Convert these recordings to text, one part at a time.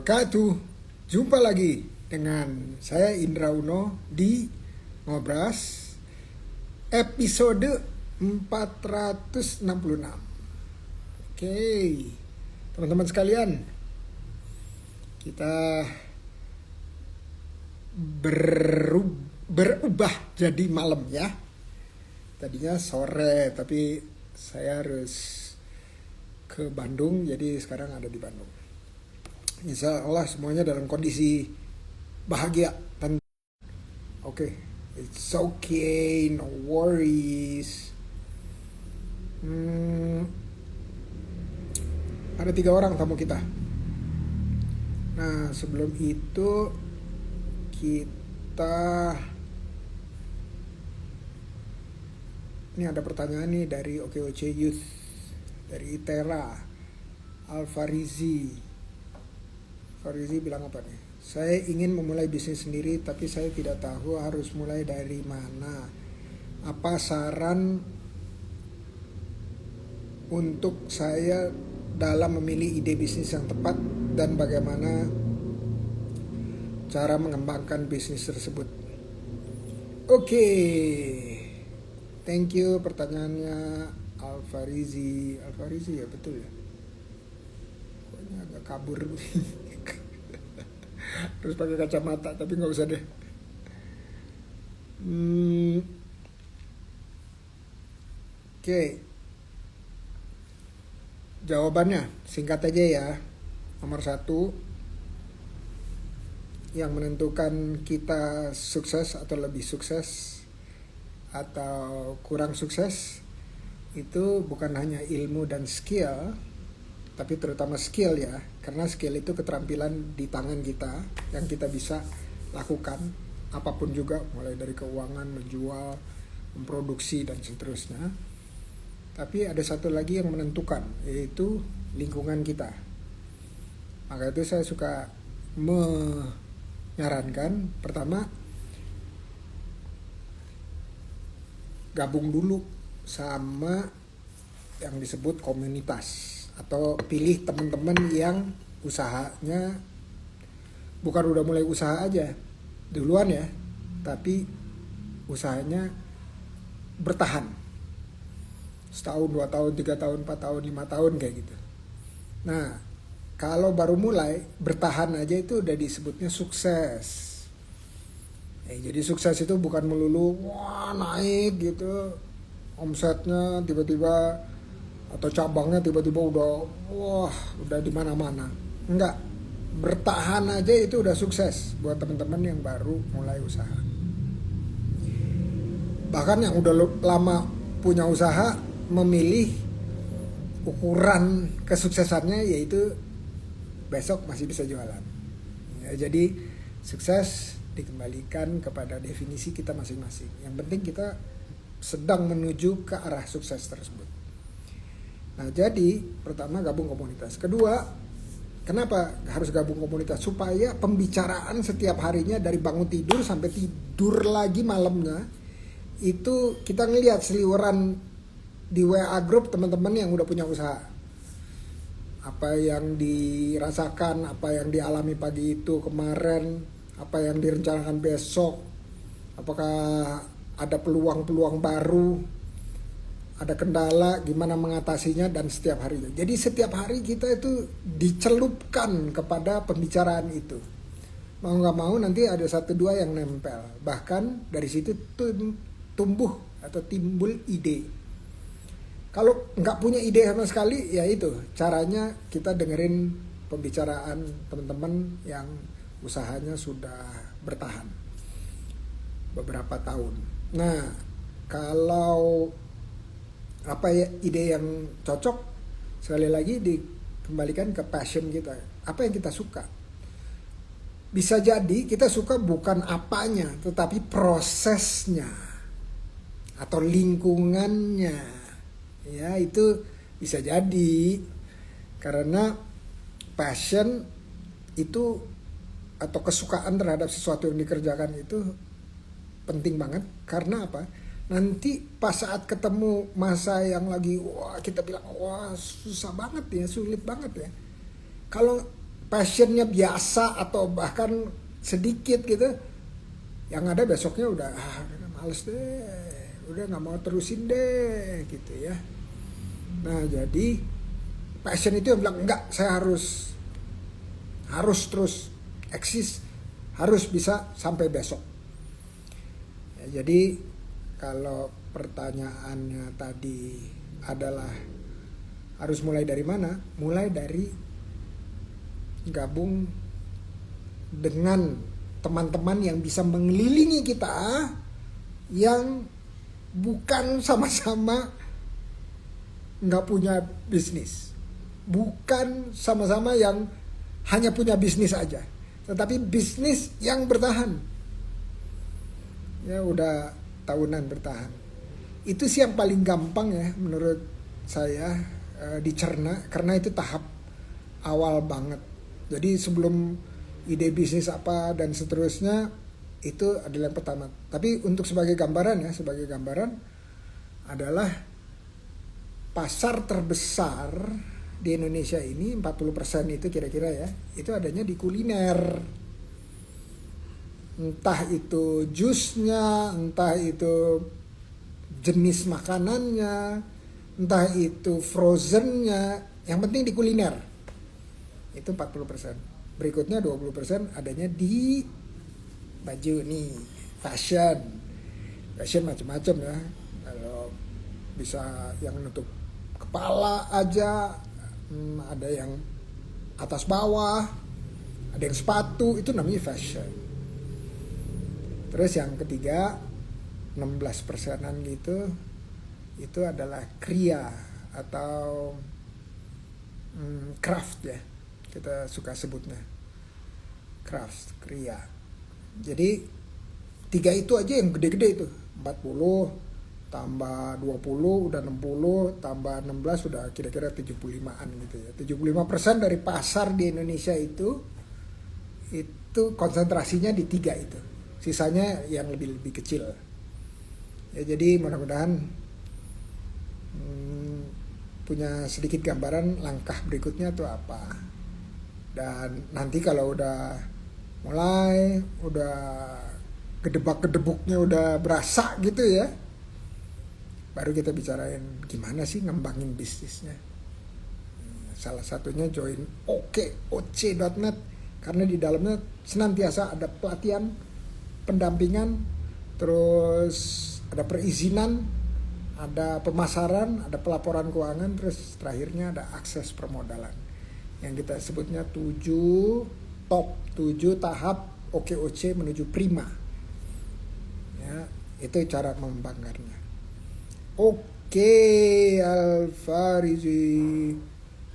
wabarakatuh. Jumpa lagi dengan saya Indra Uno di Ngobras episode 466. Oke, teman-teman sekalian, kita berubah jadi malam ya. Tadinya sore, tapi saya harus ke Bandung, jadi sekarang ada di Bandung. Insya Allah semuanya dalam kondisi bahagia. Oke, it's okay, no worries. Ada 3 orang tamu kita. Nah, sebelum itu ini ada pertanyaan nih dari OKOC Youth, dari Itera, Alfarizi bilang apa nih? Saya ingin memulai bisnis sendiri, tapi saya tidak tahu harus mulai dari mana. Apa saran untuk saya dalam memilih ide bisnis yang tepat dan bagaimana cara mengembangkan bisnis tersebut? Oke. Thank you pertanyaannya Alfarizi ya, betul ya. Pokoknya agak kabur. Terus pakai kacamata, tapi nggak usah deh. Oke. Jawabannya singkat aja ya. Nomor 1, yang menentukan kita sukses atau lebih sukses atau kurang sukses itu bukan hanya ilmu dan skill, tapi terutama skill ya, karena skill itu keterampilan di tangan kita yang kita bisa lakukan apapun juga, mulai dari keuangan, menjual, memproduksi dan seterusnya. Tapi ada satu lagi yang menentukan, yaitu lingkungan kita. Maka itu saya suka menyarankan, pertama, gabung dulu sama yang disebut komunitas, atau pilih teman-teman yang usahanya bukan udah mulai usaha aja duluan ya, tapi usahanya bertahan setahun, 2 tahun, 3 tahun, 4 tahun, 5 tahun kayak gitu. Nah, kalau baru mulai bertahan aja itu udah disebutnya sukses. Jadi sukses itu bukan melulu wah naik gitu omsetnya tiba-tiba, atau cabangnya tiba-tiba udah di mana-mana. Enggak, bertahan aja itu udah sukses buat teman-teman yang baru mulai usaha. Bahkan yang udah lama punya usaha memilih ukuran kesuksesannya yaitu besok masih bisa jualan. Ya, jadi sukses dikembalikan kepada definisi kita masing-masing. Yang penting kita sedang menuju ke arah sukses tersebut. Nah, jadi pertama gabung komunitas. Kedua, kenapa harus gabung komunitas? Supaya pembicaraan setiap harinya dari bangun tidur sampai tidur lagi malamnya itu kita ngelihat seliweran di WA group teman-teman yang udah punya usaha. Apa yang dirasakan, apa yang dialami pagi itu kemarin, apa yang direncanakan besok, apakah ada peluang-peluang baru, ada kendala, gimana mengatasinya, dan setiap harinya. Jadi setiap hari kita itu dicelupkan kepada pembicaraan itu. Mau gak mau nanti ada 1-2 yang nempel. Bahkan dari situ tumbuh atau timbul ide. Kalau gak punya ide sama sekali, ya itu caranya kita dengerin pembicaraan teman-teman yang usahanya sudah bertahan beberapa tahun. Nah, kalau apa ya ide yang cocok, sekali lagi dikembalikan ke passion kita. Apa yang kita suka. Bisa jadi kita suka bukan apanya, tetapi prosesnya atau lingkungannya. Ya, itu bisa jadi karena passion itu atau kesukaan terhadap sesuatu yang dikerjakan itu penting banget. Karena apa? Nanti pas saat ketemu masa yang lagi kita bilang susah banget ya, sulit banget ya. Kalau passionnya biasa atau bahkan sedikit gitu, yang ada besoknya udah males deh, udah nggak mau terusin deh gitu ya. Nah jadi passion itu yang bilang enggak, saya harus terus eksis, harus bisa sampai besok. Ya, jadi kalau pertanyaannya tadi adalah harus mulai dari mana? Mulai dari gabung dengan teman-teman yang bisa mengelilingi kita, yang bukan sama-sama nggak punya bisnis, bukan sama-sama yang hanya punya bisnis aja, tetapi bisnis yang bertahan. Ya udah tahunan bertahan. Itu sih yang paling gampang ya menurut saya dicerna, karena itu tahap awal banget. Jadi sebelum ide bisnis apa dan seterusnya, itu adalah yang pertama. Tapi untuk sebagai gambaran adalah pasar terbesar di Indonesia ini 40% itu kira-kira ya, itu adanya di kuliner. Entah itu jusnya, entah itu jenis makanannya, entah itu frozennya, yang penting di kuliner. Itu 40%. Berikutnya 20% adanya di baju nih, fashion macam-macam ya. Kalau bisa yang nutup kepala aja, ada yang atas bawah, ada yang sepatu, itu namanya fashion. Terus yang ketiga 16%-an gitu, itu adalah kriya atau craft ya, kita suka sebutnya craft, kriya. Jadi 3 itu aja yang gede-gede itu, 40 tambah 20 udah 60, tambah 16 udah kira-kira 75-an gitu ya. 75% dari pasar di Indonesia itu konsentrasinya di 3 itu. Sisanya yang lebih kecil. Ya jadi mudah-mudahan punya sedikit gambaran langkah berikutnya tuh apa. Dan nanti kalau udah mulai, udah gedebak-gedebuknya udah berasa gitu ya, baru kita bicarain gimana sih ngembangin bisnisnya. Salah satunya join okoc.net, karena di dalamnya senantiasa ada pelatihan, pendampingan, terus ada perizinan, ada pemasaran, ada pelaporan keuangan, terus terakhirnya ada akses permodalan. Yang kita sebutnya 7 tahap OKOC menuju prima. Ya, itu cara mengembangkannya. Oke, Alfarizi,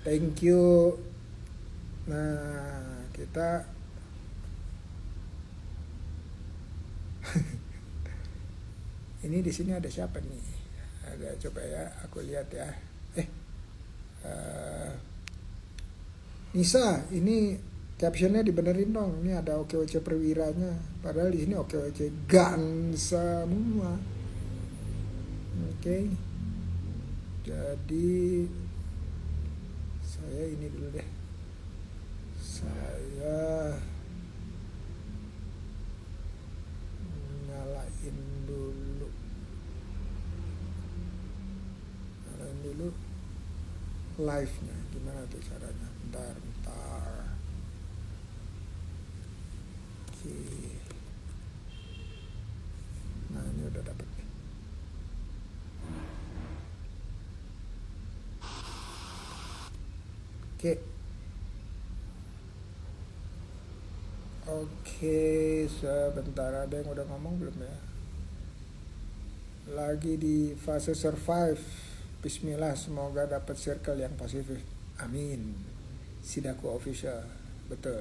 thank you. Nah, kita ini di sini ada siapa nih? Ada, coba ya, aku lihat ya. Nisa, ini captionnya dibenerin dong. Ini ada OKOC perwiranya, padahal di sini OKOC GAN semua. Oke. Jadi saya ini dulu deh. Saya nyalain dulu live-nya. Gimana tuh caranya? Bentar. Oke. Nah, ini udah dapet nih. Oke, sebentar, ada yang udah ngomong belum ya? Lagi di fase survive. Bismillah, semoga dapat circle yang positif. Amin. Sidaku official, betul.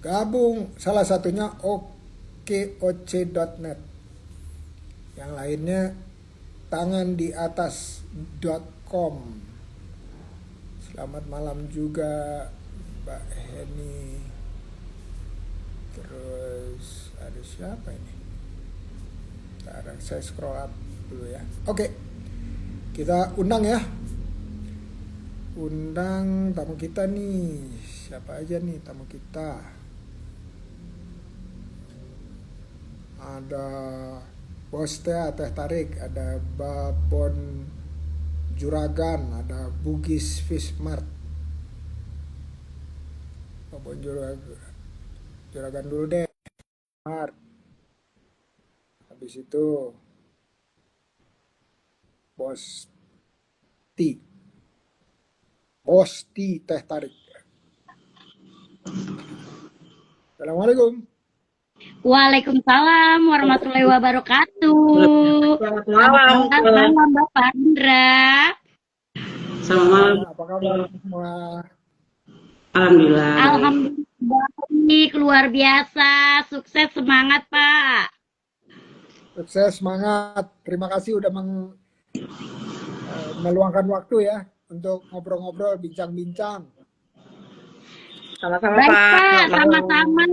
Gabung, salah satunya okoc.net. Yang lainnya tangan di atas.com. Selamat malam juga Mbak Heni. Terus ada siapa ini? Sekarang saya scroll up dulu ya. Oke, kita undang ya. Undang tamu kita nih. siapa aja nih tamu kita? Ada Bos Teh Tarik, ada Babon Juragan, ada Bugis Fishmart. Babon Juragan dulu deh. Mart. Habis itu Bos Ti. Bos Ti Teh Tarik. Assalamualaikum. Waalaikumsalam warahmatullahi wabarakatuh. Selamat malam, Selamat malam Bapak Indra. selamat malam. Apa kabar semua? Alhamdulillah. Alhamdulillah baik, luar biasa. Sukses, semangat Pak. Sukses, semangat. Terima kasih udah meluangkan waktu ya untuk ngobrol-ngobrol, bincang-bincang. Sama-sama Baik Pak. Pak, Selamat malam. sama-sama.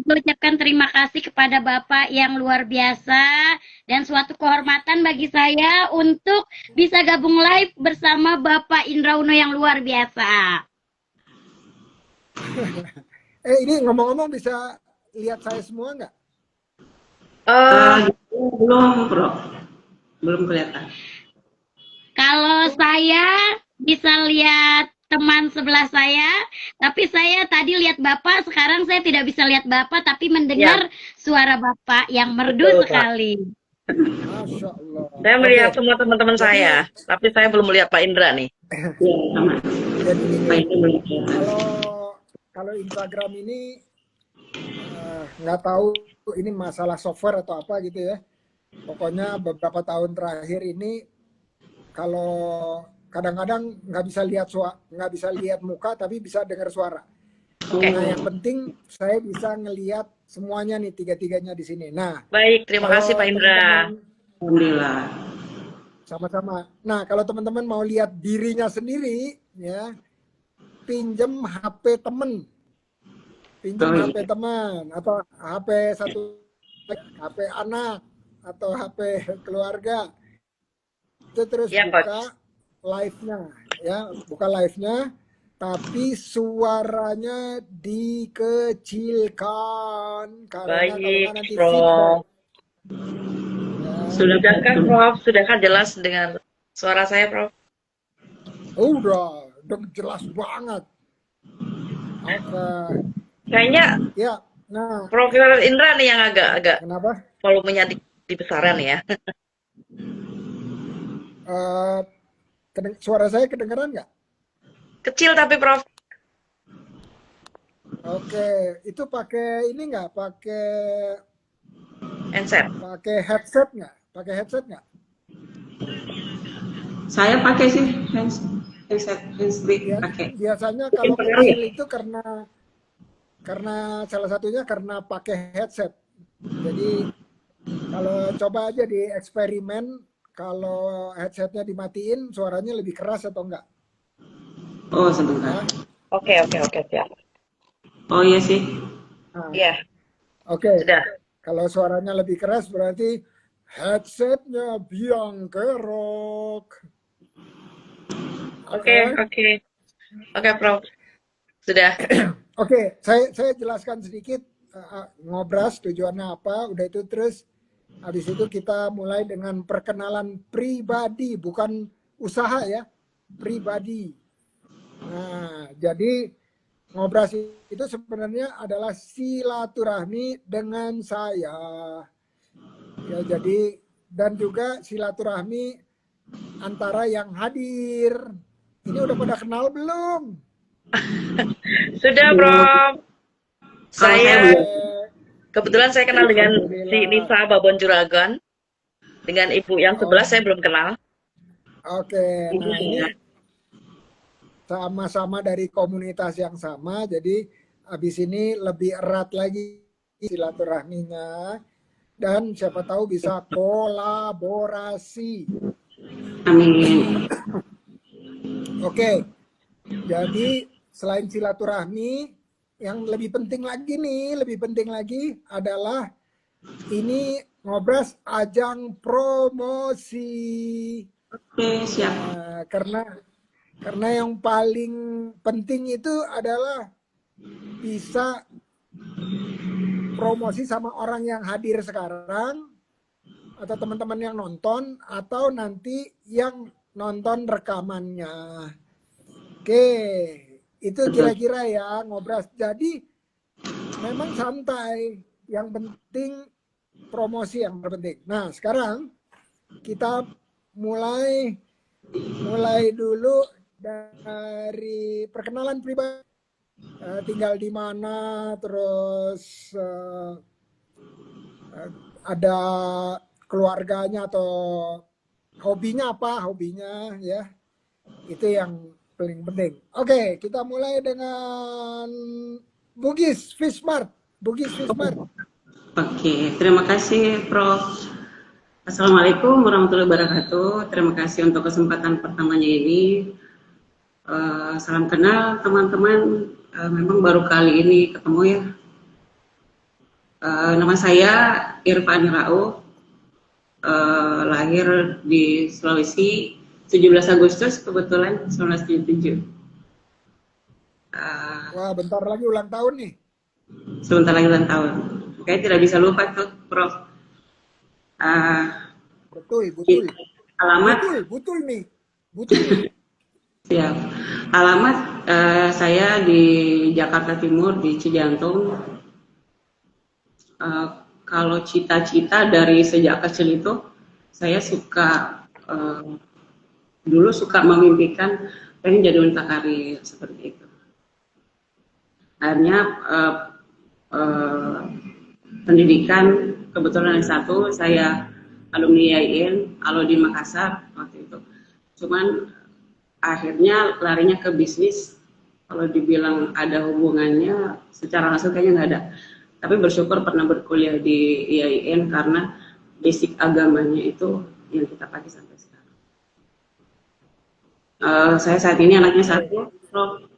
Saya ucapkan terima kasih kepada Bapak yang luar biasa dan suatu kehormatan bagi saya untuk bisa gabung live bersama Bapak Indra Uno yang luar biasa. Ini ngomong-ngomong bisa lihat saya semua nggak? Belum, Bro. Belum kelihatan. Kalau saya bisa lihat teman sebelah saya, tapi saya tadi lihat Bapak, sekarang saya tidak bisa lihat Bapak, tapi mendengar suara Bapak yang merdu Betul, Pak. sekali. Masya Allah. Saya melihat Oke, semua teman-teman Jadi- saya, tapi saya belum melihat Pak Indra nih. Iya, sama. jadi Pak ini itu belum kelihatan. kalau Instagram ini nggak tahu ini masalah software atau apa gitu ya. Pokoknya beberapa tahun terakhir ini kalau kadang-kadang nggak bisa lihat muka tapi bisa dengar suara. Oke. Nah yang penting saya bisa ngelihat semuanya nih tiga-tiganya di sini. Nah Baik, terima kasih kalau Pak Indra. teman-teman- Alhamdulillah. sama-sama. Nah kalau teman-teman mau lihat dirinya sendiri ya, pinjem HP temen, pinjem Oh, iya. HP teman atau HP satu, HP anak atau HP keluarga. Itu terus Ya, buka live-nya ya, buka live-nya tapi suaranya dikecilkan karena kalau Baik, nggak nanti Prof. feedback. Sudahkah, Prof? Sudahkah jelas dengan suara saya, Prof? Udah jelas banget. Oke. Kayaknya Ya, nah, Profesor Indra nih yang agak kenapa? volumenya di besaran ya. Eh, suara saya kedengeran nggak? Kecil tapi Prof. Oke, itu pakai ini nggak? Handset. Pakai headset nggak? Pakai headset nggak? Saya pakai sih handsfree Ya, pakai. biasanya kalau pengaruh ya? kecil itu karena salah satunya karena pakai headset. Jadi kalau coba aja di eksperimen kalau headsetnya dimatiin suaranya lebih keras atau enggak? Oh, sebentar. Oke, siap. Oh iya sih. Nah, Iya, oke. sudah. Kalau suaranya lebih keras berarti headsetnya biang kerok. Oke, Prof. Sudah. Oke, saya jelaskan sedikit ngobras tujuannya apa. Udah itu terus habis itu kita mulai dengan perkenalan pribadi, bukan usaha ya, pribadi. Nah, jadi ngobras itu sebenarnya adalah silaturahmi dengan saya. Ya, jadi dan juga silaturahmi antara yang hadir. Ini udah pada kenal belum? Sudah, Prof. Saya Kebetulan saya kenal dengan si Alhamdulillah. Nisa Babon Juragan. Dengan ibu yang sebelah saya belum kenal. Oke, nah ini Iya. sama-sama dari komunitas yang sama, jadi habis ini lebih erat lagi silaturahminya dan siapa tahu bisa kolaborasi. Amin. Oke, jadi selain silaturahmi, yang lebih penting lagi adalah ini ngobras ajang promosi. Oke, siap. Nah, karena yang paling penting itu adalah bisa promosi sama orang yang hadir sekarang atau teman-teman yang nonton atau nanti yang nonton rekamannya. Oke, itu Betul. kira-kira ya ngobrol. Jadi memang santai, yang penting promosi yang terpenting. Nah, sekarang kita mulai dulu dari perkenalan pribadi. Tinggal di mana, terus ada keluarganya atau hobinya apa, hobinya ya. Itu yang paling penting. Oke, kita mulai dengan Bugis Fishmart. Bugis Fishmart. Oke, terima kasih Prof. Assalamualaikum warahmatullahi wabarakatuh. Terima kasih untuk kesempatan pertamanya ini. Salam kenal teman-teman. Memang baru kali ini ketemu ya. Nama saya Irfan Rauf. Lahir di Sulawesi 17 Agustus kebetulan 1977. Wah, bentar lagi ulang tahun nih. Sebentar lagi ulang tahun. Kayak tidak bisa lupa tuh Prof. Betul. Alamat Betul nih. Betul. siap. Alamat saya di Jakarta Timur di Cijantung. Kalau cita-cita dari sejak kecil itu saya suka dulu suka memimpikan pengen jadi wanita karir seperti itu. Akhirnya pendidikan kebetulan S1 saya alumni IAIN di Makassar waktu itu. Cuman akhirnya larinya ke bisnis. Kalau dibilang ada hubungannya secara langsung kayaknya nggak ada. Tapi bersyukur pernah berkuliah di IAIN karena basic agamanya itu yang kita pakai sampai sekarang. Saya saat ini anaknya satu, Prof.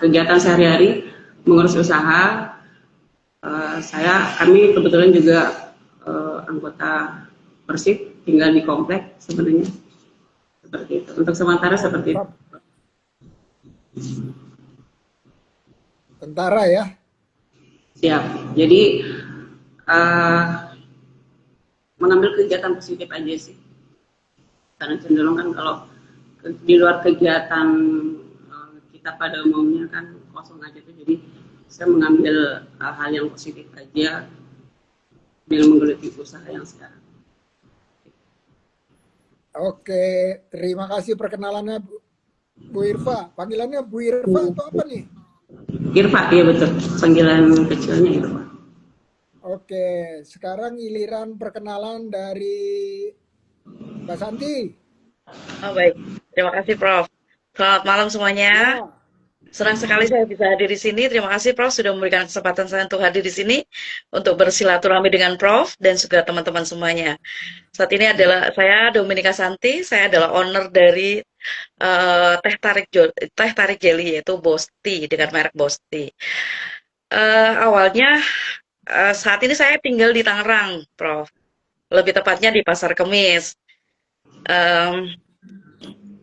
Kegiatan sehari-hari mengurus usaha. Kami kebetulan juga anggota Persib, tinggal di komplek sebenarnya. Seperti itu. Untuk sementara seperti itu. Tentara ya. Siap. Jadi mengambil kegiatan positif aja sih. Karena cenderung kan kalau di luar kegiatan kita pada umumnya kan kosong aja tuh. Jadi saya mengambil hal yang positif aja dengan menggeluti usaha yang sekarang. Oke, terima kasih perkenalannya Bu Irfa. Panggilannya Bu Irfa atau apa nih? Irfa, iya betul. Panggilan kecilnya Irfa. Oke, sekarang giliran perkenalan dari Mbak Santi. Oh, baik. Terima kasih, Prof. Selamat malam semuanya. Ya, Senang sekali saya bisa hadir di sini. Terima kasih, Prof, sudah memberikan kesempatan saya untuk hadir di sini untuk bersilaturahmi dengan Prof dan juga teman-teman semuanya. Saat ini adalah saya Dominika Santi. Saya adalah owner dari teh tarik jelly yaitu Bosti dengan merek Bosti. Awalnya saat ini saya tinggal di Tangerang, Prof. Lebih tepatnya di Pasar Kemis.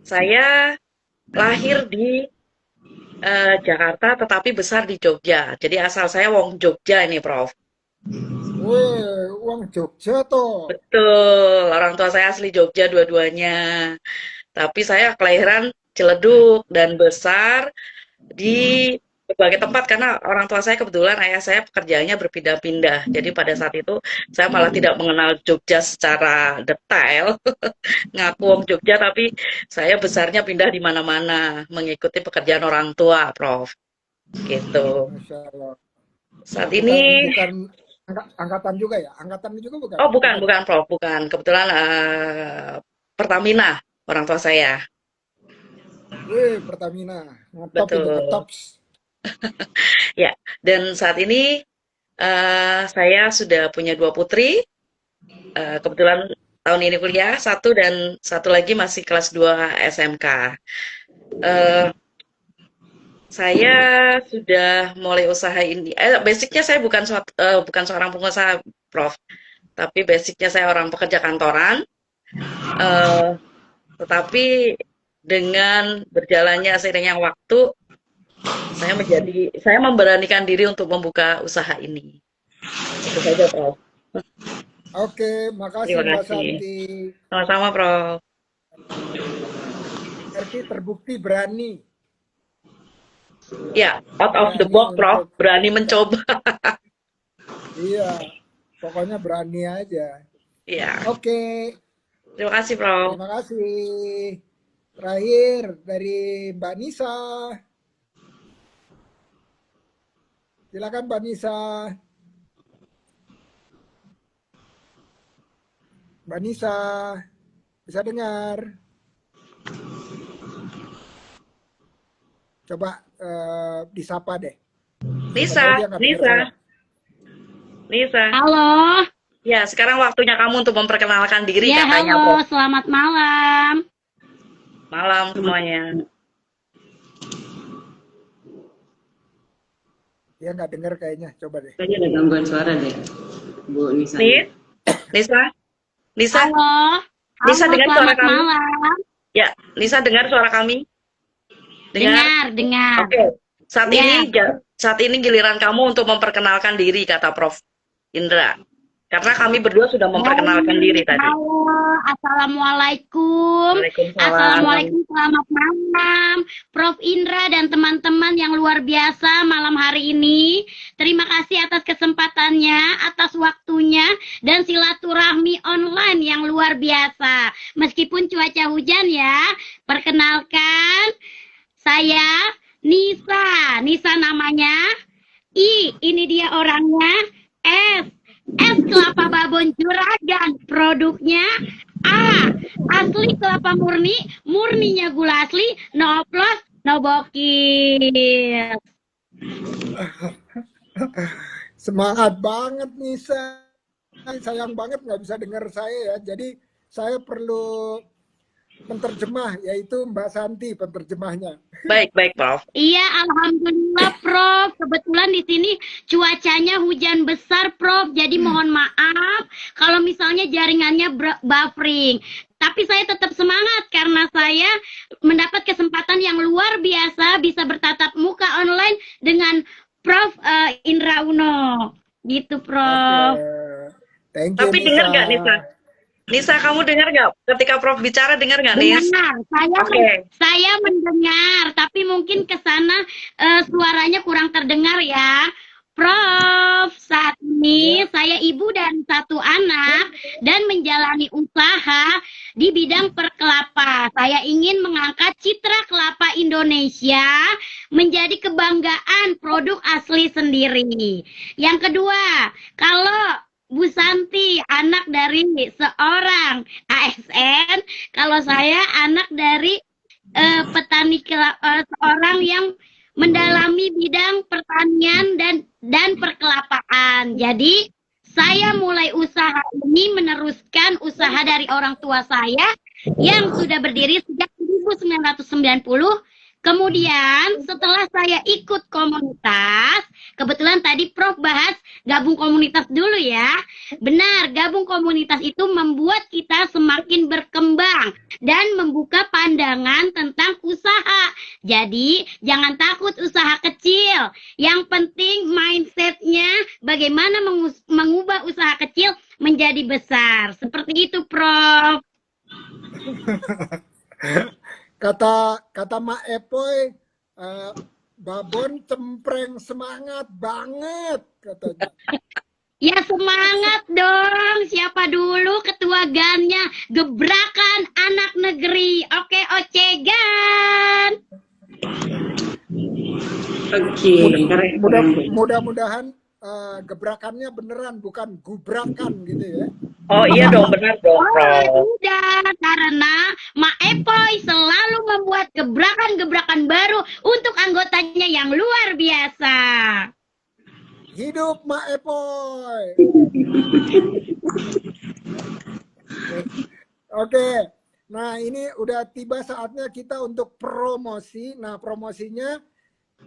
Saya lahir di Jakarta tetapi besar di Jogja. Jadi asal saya wong Jogja ini, Prof. weh, uang Jogja toh. Betul, orang tua saya asli Jogja dua-duanya. Tapi saya kelahiran Ciledug dan besar di berbagai tempat karena orang tua saya kebetulan ayah saya pekerjaannya berpindah-pindah. Jadi pada saat itu saya malah tidak mengenal Jogja secara detail, ngaku wong Jogja tapi saya besarnya pindah di mana-mana mengikuti pekerjaan orang tua, Prof. Gitu. Masya Allah. Saat ini, Bukan angkatan juga ya? Angkatan juga bukan? oh bukan Prof, bukan. Kebetulan Pertamina orang tua saya. Wih, Pertamina. Ngetop itu, Betul. ngetops. Ya, dan saat ini saya sudah punya 2 putri. Kebetulan tahun ini kuliah, satu dan satu lagi masih kelas 2 SMK. Eh, saya sudah mulai usaha ini. Basicnya saya bukan seorang pengusaha, Prof. Tapi basicnya saya orang pekerja kantoran. Eh, tetapi dengan berjalannya seiringnya waktu, Saya memberanikan diri untuk membuka usaha ini. Itu saja, Prof. Oke, makasih Terima Mbak kasih. Santi. Sama-sama, Prof. Berarti terbukti berani, Ya, out of the berani box, Prof. untuk Berani buka. mencoba. Iya, pokoknya berani aja. Iya. Oke, Terima kasih, Prof. terima kasih. Terakhir dari Mbak Nisa. Silakan Mbak Nisa. Mbak Nisa, bisa dengar? Coba disapa deh. Siapa tahu Nisa, dia nggak dengar Nisa, saya. Nisa. Halo. Ya, sekarang waktunya kamu untuk memperkenalkan diri Ya, katanya, halo. Prof. Selamat malam. Malam semuanya. Dia nggak dengar kayaknya. Coba deh. Kayaknya ada gangguan suara deh, Bu Nisa. Nis, Nisa, Nisa, Halo. Nisa Halo, dengar suara selamat kami? malam. Ya, Nisa dengar suara kami? Dengar? Dengar. Oke. Ya. Saat ini giliran kamu untuk memperkenalkan diri, kata Prof. Indra. Karena kami berdua sudah memperkenalkan diri Baik, tadi. halo, assalamualaikum, Waalaikumsalam. assalamualaikum, selamat malam, Prof. Indra dan teman-teman yang luar biasa malam hari ini. Terima kasih atas kesempatannya, atas waktunya, dan silaturahmi online yang luar biasa. Meskipun cuaca hujan ya, perkenalkan, saya Nisa namanya. Ini dia orangnya. Es kelapa babon juragan, produknya A, asli kelapa murni, murninya gula asli, no oplos, no bokir. Semangat banget Nisa. Sayang banget nggak bisa dengar saya ya. Jadi saya perlu penterjemah, yaitu Mbak Santi penterjemahnya. Baik, Prof. Iya, alhamdulillah, Prof. Kebetulan di sini cuacanya hujan besar, Prof. Jadi mohon maaf kalau misalnya jaringannya buffering. Tapi saya tetap semangat karena saya mendapat kesempatan yang luar biasa bisa bertatap muka online dengan Prof. Indra Uno. Gitu, Prof. Thank you, Tapi Nisa. dengar nggak, Nisa? Nisa, kamu dengar nggak? Ketika Prof bicara, dengar nggak, Nis? Dengar, saya mendengar, tapi mungkin ke sana suaranya kurang terdengar ya. Prof, saat ini saya ibu dan satu anak dan menjalani usaha di bidang perkelapa. Saya ingin mengangkat citra kelapa Indonesia menjadi kebanggaan produk asli sendiri. Yang kedua, kalau Bu Santi anak dari seorang ASN, kalau saya anak dari petani seorang yang mendalami bidang pertanian dan perkelapaan. Jadi saya mulai usaha ini meneruskan usaha dari orang tua saya yang sudah berdiri sejak 1990. Kemudian setelah saya ikut komunitas, kebetulan tadi Prof bahas gabung komunitas dulu ya. Benar, gabung komunitas itu membuat kita semakin berkembang dan membuka pandangan tentang usaha. Jadi jangan takut usaha kecil. Yang penting mindsetnya bagaimana mengubah usaha kecil menjadi besar. Seperti itu, Prof. Kata Mak Epoy, babon cempreng semangat banget katanya. Ya semangat dong. Siapa dulu ketua GAN-nya? Gebrakan anak negeri. Oke, Ocegan. Oke, Mudah-mudahan gebrakannya beneran, bukan gubrakan gitu ya. Oh iya dong, benar dong, Prof. Tidak, karena Mak Epoy selalu membuat gebrakan-gebrakan baru untuk anggotanya yang luar biasa. Hidup Mak Epoy. Oke, nah ini udah tiba saatnya kita untuk promosi. Nah promosinya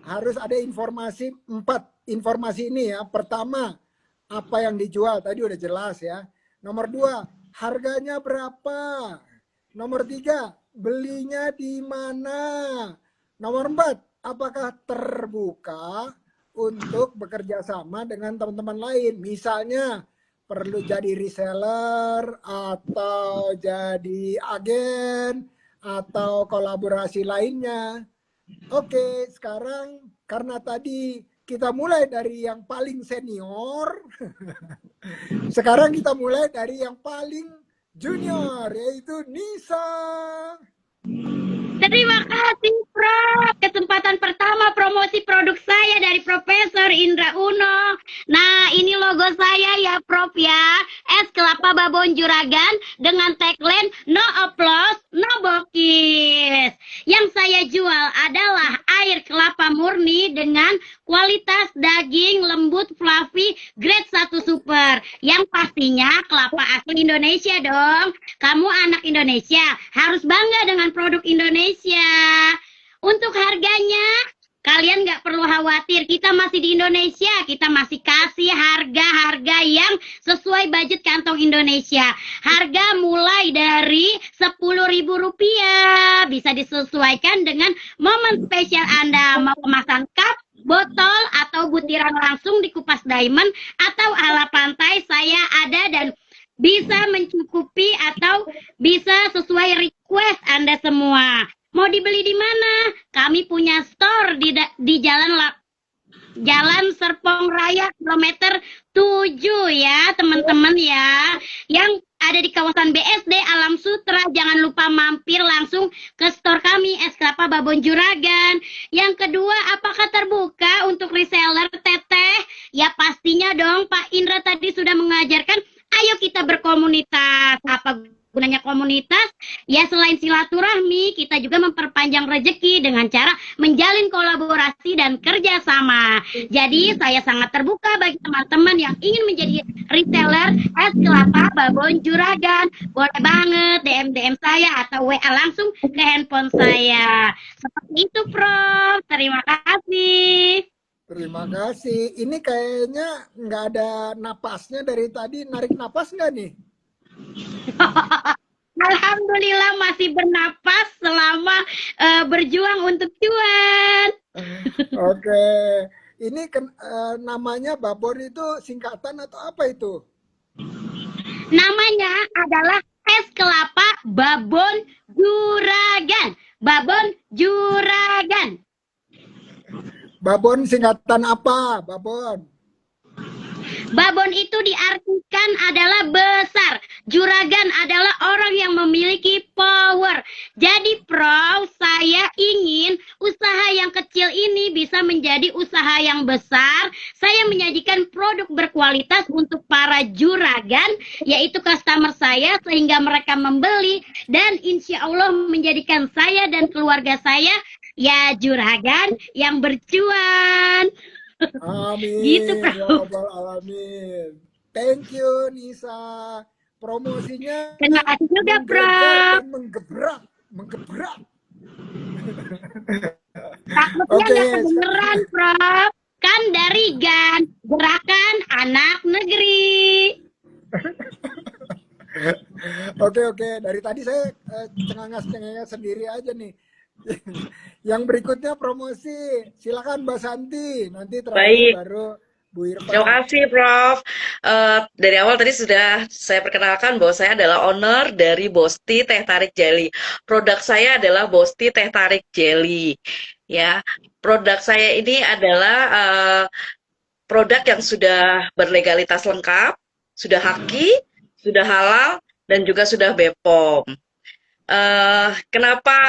harus ada informasi, 4 informasi ini ya. Pertama, apa yang dijual tadi udah jelas ya. Nomor 2, harganya berapa. Nomor 3, belinya di mana. Nomor 4, apakah terbuka untuk bekerja sama dengan teman-teman lain? Misalnya perlu jadi reseller atau jadi agen atau kolaborasi lainnya. Oke, sekarang karena tadi kita mulai dari yang paling senior, sekarang kita mulai dari yang paling junior, yaitu Nisa. Terima kasih, Prof. Kesempatan pertama promosi produk saya dari Profesor Indra Uno. Nah, ini logo saya ya, Prof ya. Es kelapa babon juragan dengan tagline no applause, no bokis. Yang saya jual adalah air kelapa murni dengan kualitas daging lembut fluffy grade 1 super. Yang pastinya kelapa asli Indonesia dong. Kamu anak Indonesia, harus bangga dengan produk Indonesia. Untuk harganya, kalian nggak perlu khawatir. Kita masih di Indonesia, kita masih kasih harga-harga yang sesuai budget kantong Indonesia. Harga mulai dari Rp10.000. Bisa disesuaikan dengan momen spesial Anda. Mau kemasan cup, botol, atau butiran langsung di kupas diamond, atau ala pantai, saya ada dan bisa mencukupi atau bisa sesuai request Anda semua. Mau dibeli di mana? Kami punya store di Jalan Serpong Raya kilometer 7 ya, teman-teman ya. Yang ada di kawasan BSD Alam Sutra. Jangan lupa mampir langsung ke store kami Es Kelapa Babon Juragan. Yang kedua, apakah terbuka untuk reseller Teteh? Ya pastinya dong, Pak Indra tadi sudah mengajarkan. Ayo kita berkomunitas. Apa gunanya komunitas? Ya selain silaturahmi, kita juga memperpanjang rezeki dengan cara menjalin kolaborasi dan kerjasama. Jadi saya sangat terbuka bagi teman-teman yang ingin menjadi reseller Es Kelapa Babon Juragan. Boleh banget DM saya atau WA langsung ke handphone saya. Seperti itu, Prof. Terima kasih. Terima kasih. Ini kayaknya nggak ada napasnya dari tadi. Narik napas nggak nih? Alhamdulillah masih bernapas selama berjuang untuk cuan. Oke. Ini namanya babon itu singkatan atau apa itu? Namanya adalah Es Kelapa Babon Juragan. Babon Juragan. Babon singkatan apa? Babon. Babon itu diartikan adalah besar. Juragan adalah orang yang memiliki power. Jadi, Prof, saya ingin usaha yang kecil ini bisa menjadi usaha yang besar. Saya menyajikan produk berkualitas untuk para juragan, yaitu customer saya, sehingga mereka membeli. Dan insya Allah menjadikan saya dan keluarga saya ya juragan yang bercuan. Amin. Gitu, Ya Prof. Rabbal Alamin. Thank you, Nisa. Promosinya Terima kasih juga, menggelegar Prof. dan menggebrak. Takutnya Oke. nggak kedengeran, Prof. Kan dari GAN, Gerakan Anak Negeri. Oke. Dari tadi saya cengangas-cengengas sendiri aja nih. Yang berikutnya promosi. Silakan Mbak Santi. Nanti terakhir Baik. baru Bu Irfan. Terima kasih, Prof. Dari awal tadi sudah saya perkenalkan bahwa saya adalah owner dari Bosti Teh Tarik Jelly. Produk saya adalah Bosti Teh Tarik Jelly. Ya, produk saya ini adalah produk yang sudah berlegalitas lengkap, sudah haki, sudah halal, dan juga sudah BPOM. Kenapa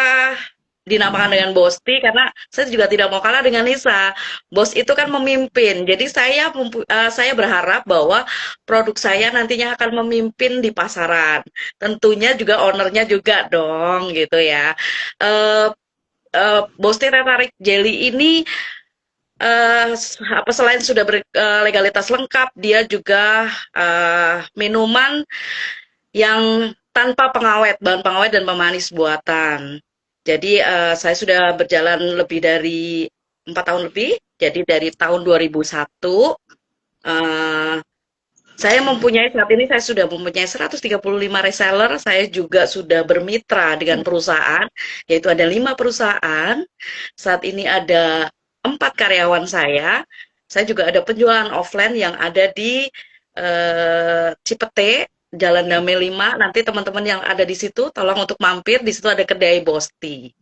dinamakan dengan Bosti? Karena saya juga tidak mau kalah dengan Nisa. Bos itu kan memimpin. Jadi saya berharap bahwa produk saya nantinya akan memimpin di pasaran. Tentunya juga ownernya juga dong, gitu ya. Bosti Teh Tarik Jelly ini selain sudah berlegalitas lengkap, dia juga minuman yang tanpa pengawet, bahan pengawet dan pemanis buatan. Jadi saya sudah berjalan lebih dari 4 tahun lebih. Jadi dari tahun 2001 Saya mempunyai saat ini saya sudah mempunyai 135 reseller. Saya juga sudah bermitra dengan perusahaan, yaitu ada 5 perusahaan. Saat ini ada 4 karyawan saya. Saya juga ada penjualan offline yang ada di Cipete, Jalan Damai 5. Nanti teman-teman yang ada di situ, tolong untuk mampir. Di situ ada kedai Bosti.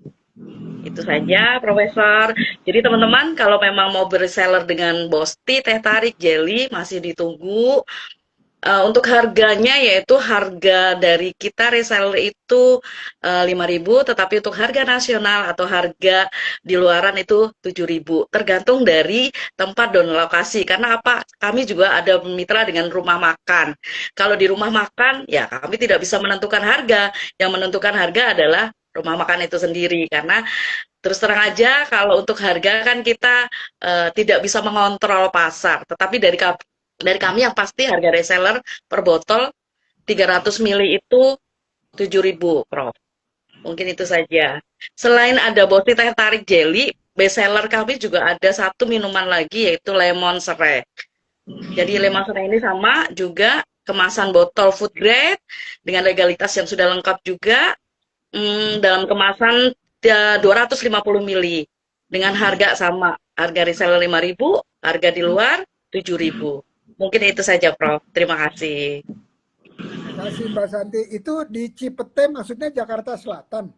Itu saja, Profesor. Jadi teman-teman, kalau memang mau berseller dengan Bosti, teh tarik, jelly, masih ditunggu. Untuk harganya yaitu harga dari kita reseller itu 5.000, tetapi untuk harga nasional atau harga di luaran itu 7.000, tergantung dari tempat dan lokasi. Karena apa? Kami juga ada mitra dengan rumah makan. Kalau di rumah makan, ya kami tidak bisa menentukan harga. Yang menentukan harga adalah rumah makan itu sendiri. Karena terus terang aja, kalau untuk harga kan kita tidak bisa mengontrol pasar. Tetapi dari kami yang pasti harga reseller per botol 300 ml itu 7.000, Prof. Mungkin itu saja. Selain ada Bosti teh tarik jelly, best seller kami juga ada satu minuman lagi yaitu lemon serai. Jadi lemon serai ini sama juga kemasan botol food grade dengan legalitas yang sudah lengkap juga, dalam kemasan 250 ml dengan harga sama, harga reseller 5.000, harga di luar 7.000. Mungkin itu saja, Prof. Terima kasih. Terima kasih Mbak Santi. Itu di Cipete maksudnya Jakarta Selatan.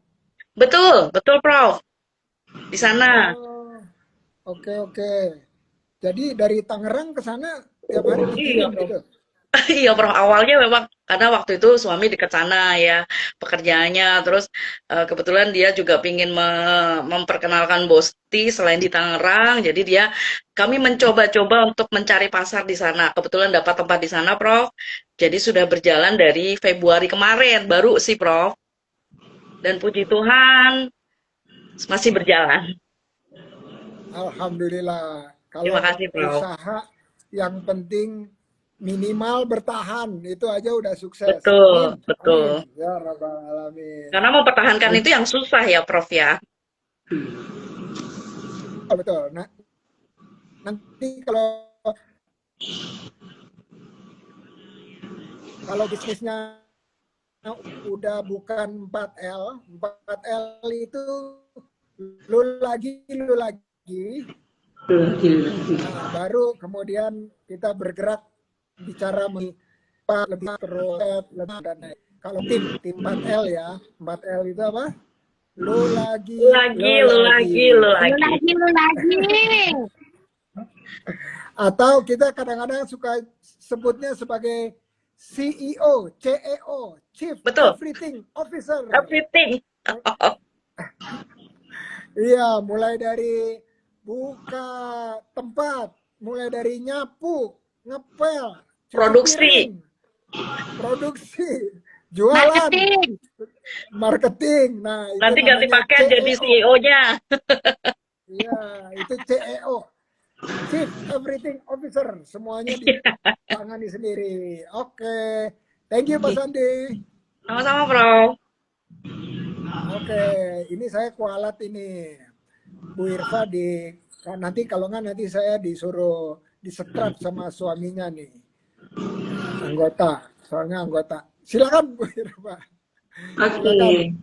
Betul, betul, Prof. Di sana. Oh, oke oke. Jadi dari Tangerang ke sana tiap hari Iya, dikirim Prof. gitu. Iya, Prof. Awalnya memang karena waktu itu suami dekat sana ya pekerjaannya. Terus kebetulan dia juga ingin memperkenalkan Bosti selain di Tangerang. Jadi kami mencoba-coba untuk mencari pasar di sana. Kebetulan dapat tempat di sana, Prof. Jadi sudah berjalan dari Februari kemarin, baru sih, Prof. Dan puji Tuhan masih berjalan. Alhamdulillah. Terima Kalau kasih, Prof. usaha yang penting minimal bertahan itu aja udah sukses. Betul, Amin. betul. Amin. Ya Rabbal Alamin. Karena mempertahankan itu yang susah ya, Prof ya. Oh, betul. Nah, nanti kalau bisnisnya udah bukan 4L, 4L itu lu lagi, nah, baru kemudian kita bergerak bicara lebih terus dan kalau tim 4L ya, 4L itu apa? Lu lagi. Atau kita kadang-kadang suka sebutnya sebagai CEO, CEO, Chief Betul. Everything Officer. Everything. Iya, mulai dari buka tempat, mulai dari nyapu, ngepel, Produksi, jualan, marketing. Nah, itu nanti ganti namanya pakaian jadi CEO-nya. Iya, itu CEO, Chief Everything Officer, semuanya ditangani sendiri. Oke, thank you Pak Sandi. Sama-sama, Prof. Oke, ini saya kualat ini. Bu Irfa nanti kalau nggak nanti saya disuruh disetrap sama suaminya nih. Soalnya anggota. Silakan Bu Irfa. Oke.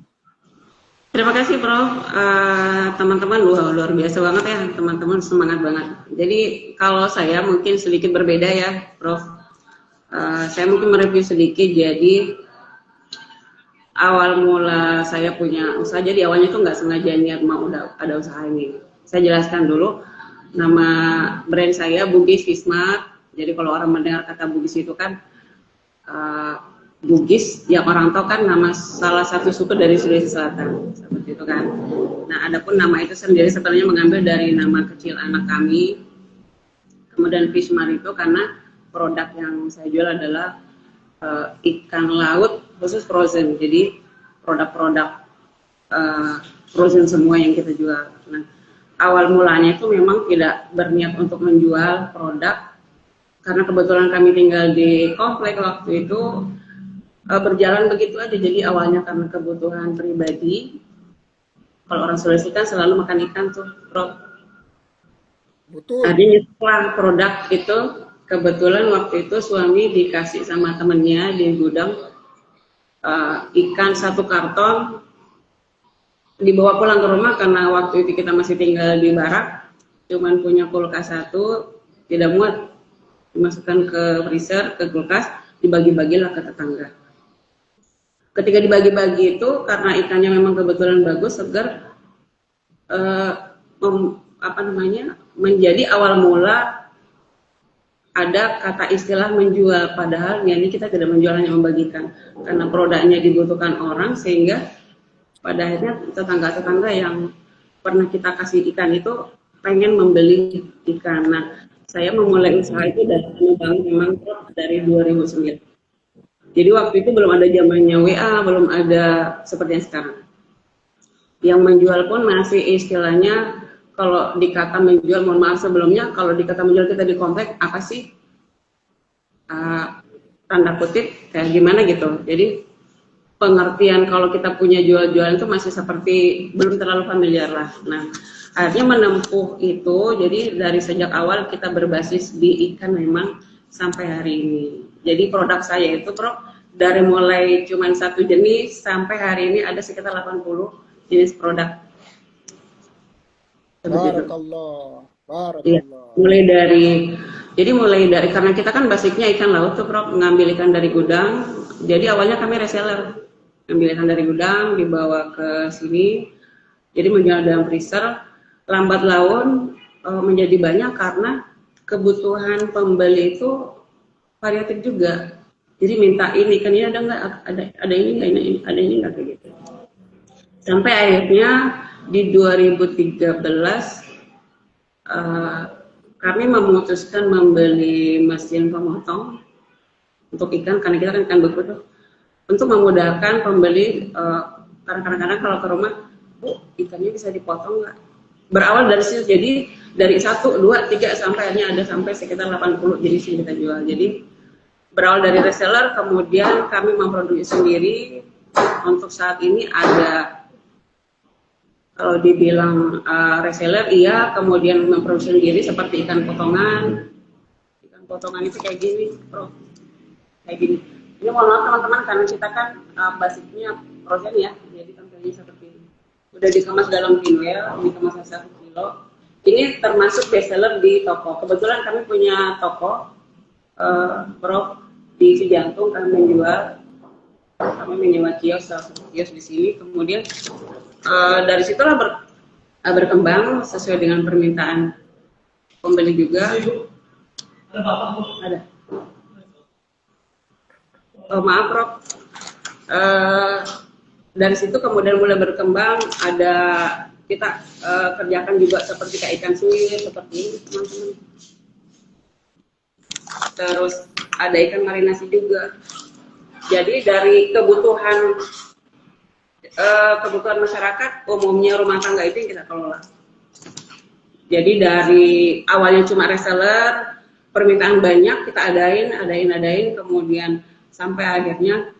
Terima kasih Prof. Teman-teman luar biasa banget ya, teman-teman semangat banget. Jadi kalau saya mungkin sedikit berbeda ya, Prof. Saya mungkin mereview sedikit. Jadi awal mula saya punya usaha, jadi awalnya tuh nggak sengaja niat mau ada usaha ini. Saya jelaskan dulu, nama brand saya Bugis Wismart. Jadi kalau orang mendengar kata Bugis itu kan Bugis yang orang tahu kan nama salah satu suku dari Sulawesi Selatan, seperti itu kan. Nah, adapun nama itu sendiri sebenarnya mengambil dari nama kecil anak kami. Kemudian Wismart itu karena produk yang saya jual adalah ikan laut khusus frozen, jadi produk-produk frozen semua yang kita jual. Nah, awal mulanya itu memang tidak berniat untuk menjual produk, karena kebetulan kami tinggal di komplek waktu itu, berjalan begitu aja. Jadi awalnya karena kebutuhan pribadi, kalau orang Sulawesi kan selalu makan ikan tuh, Prof. Betul. Tadi setelah produk itu kebetulan waktu itu suami dikasih sama temennya di gudang ikan 1 karton, dibawa pulang ke rumah karena waktu itu kita masih tinggal di barak, cuman punya kulkas 1, tidak muat, dimasukkan ke freezer, ke kulkas, dibagi-bagilah ke tetangga. Ketika dibagi-bagi itu, karena ikannya memang kebetulan bagus, segar, menjadi awal mula ada kata istilah menjual, padahal ini kita tidak menjual, hanya membagikan karena produknya dibutuhkan orang, sehingga pada akhirnya tetangga-tetangga yang pernah kita kasih ikan itu pengen membeli ikan. Nah, saya memulai usaha itu memang dari 2009. Jadi waktu itu belum ada zamannya WA, belum ada seperti yang sekarang. Yang menjual pun masih istilahnya, kalau dikata menjual, mohon maaf sebelumnya, kalau dikata menjual kita di komplek, apa sih? Tanda kutip, kayak gimana gitu. Jadi pengertian kalau kita punya jual-jualan itu masih seperti, belum terlalu familiar lah. Nah, akhirnya menempuh itu, jadi dari sejak awal kita berbasis di ikan memang sampai hari ini. Jadi produk saya itu, Prof, dari mulai cuma 1 jenis, sampai hari ini ada sekitar 80 jenis produk. Barakallah, Iya, barakallah. mulai dari karena kita kan basicnya ikan laut tuh, Prof, ngambil ikan dari gudang. Jadi awalnya kami reseller, ngambil ikan dari gudang, dibawa ke sini, jadi menjual dalam freezer. Lambat laun menjadi banyak karena kebutuhan pembeli itu variatif juga. Jadi minta ini kan, ini ada nggak, ada ini nggak, ini ada ini nggak, kayak gitu. Sampai akhirnya di 2013 kami memutuskan membeli mesin pemotong untuk ikan, karena kita kan ikan beku tuh, untuk memudahkan pembeli. Kadang-kadang kalau ke rumah, Bu, ikannya bisa dipotong nggak? Berawal dari situ, jadi dari 1, 2, 3 sampai akhirnya ada sampai sekitar 80 jenis yang kita jual. Jadi berawal dari reseller, kemudian kami memproduksi sendiri. Untuk saat ini ada, kalau dibilang reseller, iya, kemudian memproduksi sendiri seperti ikan potongan. Ikan potongan itu kayak gini, Bro. Kayak gini. Ini mohon maaf teman-teman, karena kita kan basicnya frozen ya, jadi tampilnya seperti ini. Udah dikemas dalam pinwell, dikemas 1 kilo. Ini termasuk bestseller di toko. Kebetulan kami punya toko, Prof, di Cijantung. Kami menyewa kios, kios di sini. Kemudian dari situlah berkembang sesuai dengan permintaan pembeli juga. Ada. Oh, maaf, Prof. Dari situ kemudian mulai berkembang, ada kita kerjakan juga seperti kayak ikan suwir, seperti ini teman-teman. Terus ada ikan marinasi juga. Jadi dari kebutuhan masyarakat umumnya, rumah tangga, itu yang kita kelola. Jadi dari awalnya cuma reseller, permintaan banyak, kita adain, kemudian sampai akhirnya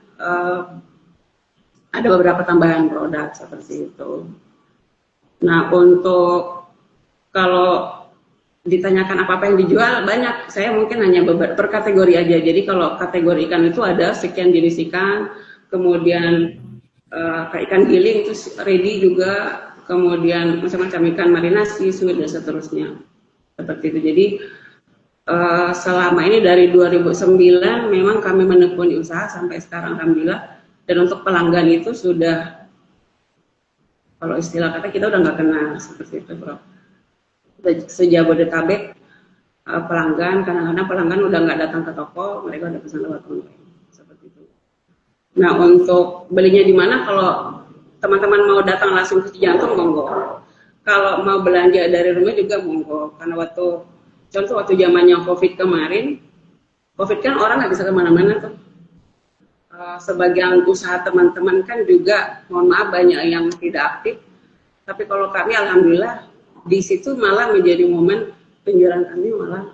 ada beberapa tambahan produk seperti itu. Nah, untuk kalau ditanyakan apa-apa yang dijual, banyak. Saya mungkin hanya per kategori aja. Jadi kalau kategori ikan itu ada sekian jenis ikan, kemudian kayak ikan giling itu ready juga, kemudian macam-macam ikan marinasi, suwir, dan seterusnya. Seperti itu. Jadi selama ini dari 2009 memang kami menekuni usaha sampai sekarang, alhamdulillah. Dan untuk pelanggan itu sudah, kalau istilah kata, kita udah nggak kenal seperti itu, Bro. Sejabodetabek pelanggan, kadang-kadang pelanggan udah nggak datang ke toko, mereka udah pesan lewat online, seperti itu. Nah, untuk belinya di mana? Kalau teman-teman mau datang langsung ke Cijantung, monggo. Kalau mau belanja dari rumah juga monggo. Karena waktu zamannya COVID kemarin, COVID kan orang nggak bisa kemana-mana tuh. Sebagian usaha teman-teman kan juga, mohon maaf, banyak yang tidak aktif. Tapi kalau kami, alhamdulillah, di situ malah menjadi momen penjualan kami malah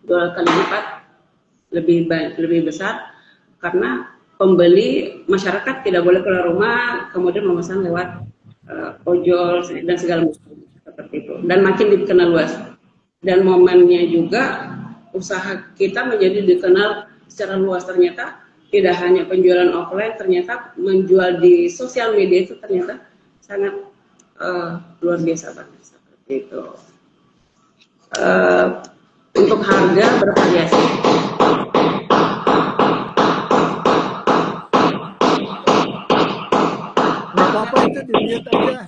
2 kali lipat lebih besar, karena pembeli masyarakat tidak boleh keluar rumah, kemudian memesan lewat ojol dan segala macam seperti itu, dan makin dikenal luas. Dan momennya juga usaha kita menjadi dikenal secara luas. Ternyata tidak hanya penjualan offline, ternyata menjual di sosial media itu ternyata sangat luar biasa banget seperti itu. Untuk harga bervariasi. Nggak apa-apa, itu di-mute aja.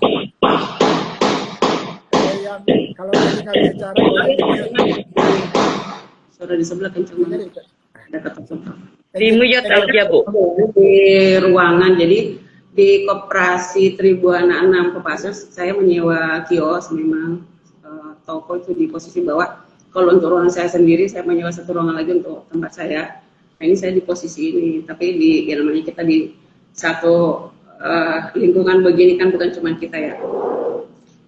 Kalau lagi nggak bicara boleh di-mute. Suara di sebelah kencang Dengar banget. itu. Ada ketuk-ketuk. Di mute aja, Bu. Di ruangan, jadi di Koperasi Tribuana 6 Kopassus saya menyewa kios, memang toko itu di posisi bawah. Kalau untuk ruangan saya sendiri saya menyewa satu ruangan lagi untuk tempat saya. Nah, ini saya di posisi ini, tapi di ya namanya kita di satu lingkungan begini kan bukan cuma kita ya.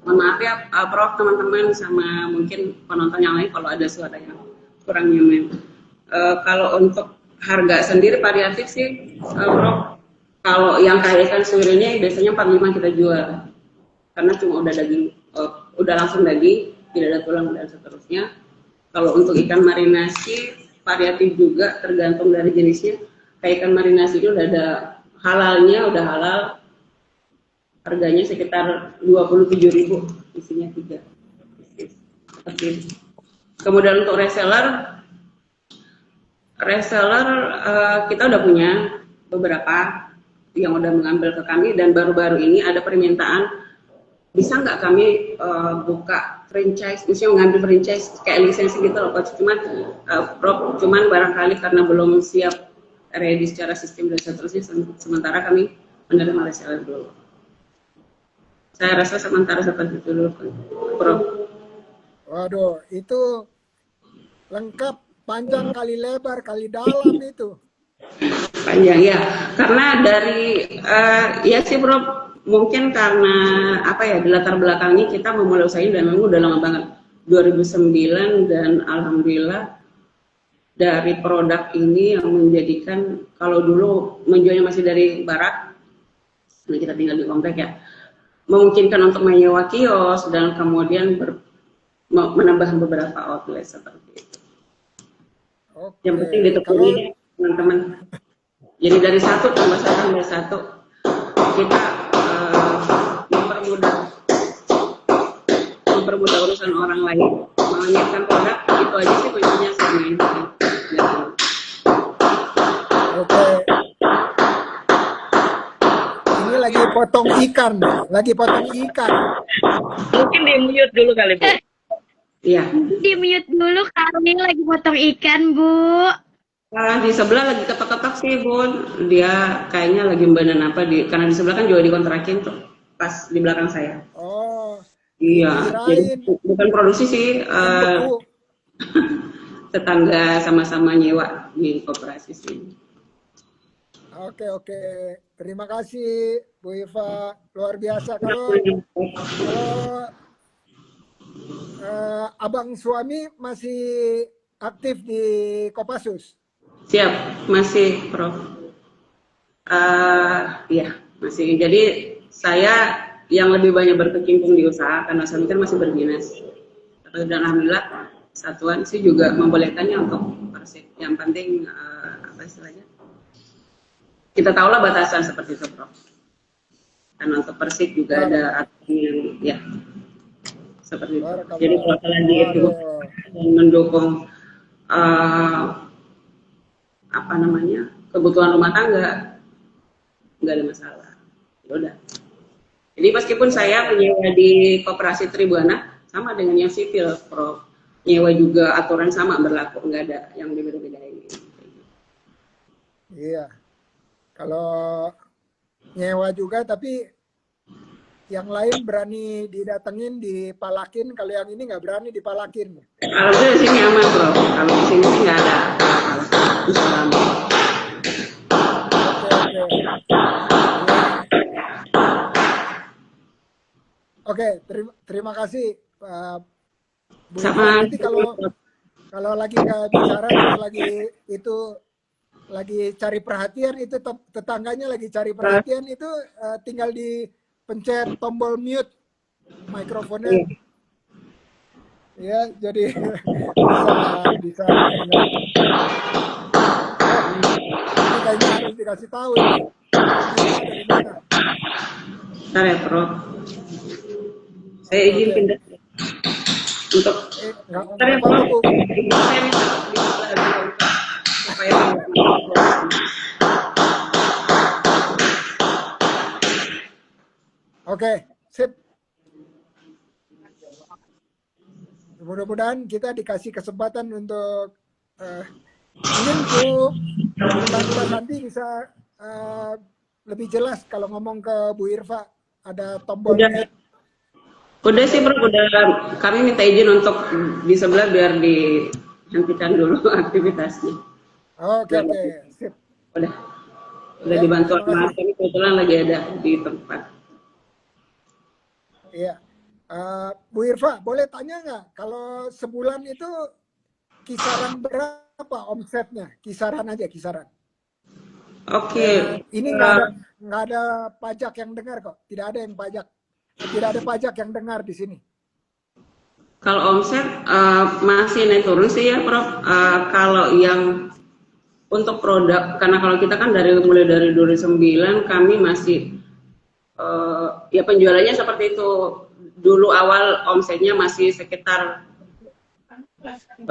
Mohon maaf ya Prof, teman-teman sama mungkin penonton yang lain kalau ada suara yang kurang nyaman. Kalau untuk harga sendiri variatif sih, Prof. Kalau yang kayak ikan suwirnya biasanya 45 kita jual, karena cuma udah daging, udah langsung daging, tidak ada tulang dan seterusnya. Kalau untuk ikan marinasi variatif juga, tergantung dari jenisnya. Kayak ikan marinasi itu udah ada halalnya, udah halal, harganya sekitar 27.000, isinya 3. Kemudian untuk reseller kita udah punya beberapa yang udah mengambil ke kami, dan baru-baru ini ada permintaan bisa nggak kami buka franchise, misalnya mengambil franchise kayak lisensi gitu loh, cuman barangkali karena belum siap ready secara sistem dan seterusnya, sementara kami menerima reseller dulu. Saya rasa sementara seperti itu dulu, Prof. Waduh, itu lengkap, panjang kali lebar kali dalam itu. Panjang ya, karena dari ya sih Bro, mungkin karena apa ya, di latar belakangnya kita memulai usaha ini dan memang udah lama banget, 2009, dan alhamdulillah dari produk ini yang menjadikan, kalau dulu menjualnya masih dari barat, nah kita tinggal di komplek ya, memungkinkan untuk menyewa kios dan kemudian menambah beberapa outlet seperti itu. Oke. Yang penting ditekuni teman-teman. Jadi dari satu tambah satu kita mempermudah urusan orang lain, menyiapkan produk, itu aja sih kuncinya sama ini. Oke. Ini lagi potong ikan. Mungkin di mute dulu kali, Bu. Iya. Di mute dulu, kami lagi potong ikan, Bu. Di sebelah lagi ketok-ketok sih Bun, dia kayaknya lagi beneran apa karena di sebelah kan juga dikontrakin tuh, pas di belakang saya. Oh. Iya, jadi bukan produksi sih, tetangga sama-sama nyewa di koperasi sih. Oke. Terima kasih Bu Iva, luar biasa. Kalau abang suami masih aktif di Kopassus? Siap, masih Prof. Iya, masih. Jadi saya yang lebih banyak berkecimpung di usaha karena suami kan masih berdinas. Dan alhamdulillah satuan sih juga membolehkannya untuk persik. Yang penting apa istilahnya? Kita tahulah batasan seperti itu, Prof. Karena untuk persik juga ada aturan yang ya seperti itu. Jadi kalau lagi itu mendukung apa namanya, kebutuhan rumah tangga, nggak ada masalah. Ya udah. Jadi meskipun saya menyewa di Koperasi Tribuana sama dengan yang sipil, Prof. Nyewa juga aturan sama berlaku, nggak ada yang berbeda-bedain. Iya. Kalau nyewa juga, tapi yang lain berani didatengin, dipalakin. Kalau yang ini nggak berani dipalakin. Kalau di sini aman, Prof. Kalau di sini sih nggak ada. Oke, terima kasih Bu. Sama. Nanti kalau lagi nggak bicara, terus lagi cari perhatian, itu tetangganya lagi cari perhatian, itu tinggal dipencet tombol mute mikrofonnya. Ya, jadi bisa bisa didengar. Oh, ini kayaknya harus dikasih tahu ini. Prof Irma dari mana? Bentar ya, Prof. Saya Oke, izin oke. pindah untuk bentar Nggak ya, apa-apa Prof. Bu. Saya minta di sebelah dulu supaya tidak. Oke, sip. Mudah-mudahan kita dikasih kesempatan untuk mungkin Mbak Santi bisa eh, lebih jelas kalau ngomong ke Bu Irfa. Ada tombol Udah, mute. udah sih, Oke, Prof. Udah kami minta izin untuk di sebelah biar dihentikan dulu aktivitasnya. oke, Biar oke, sip. udah udah Ya, dibantu terima kasih. Mas. Kami kebetulan lagi ada di tempat. Iya. Bu Irfa, boleh tanya nggak kalau sebulan itu kisaran berapa omsetnya? Kisaran aja, kisaran. Oke, Dan ini nggak ada pajak yang dengar kok. Tidak ada yang pajak. Tidak ada pajak yang dengar di sini. kalau omset masih naik turun sih ya, Prof. Kalau yang untuk produk, karena kalau kita kan mulai dari 2009 kami masih ya penjualannya seperti itu. Dulu awal omsetnya masih sekitar 20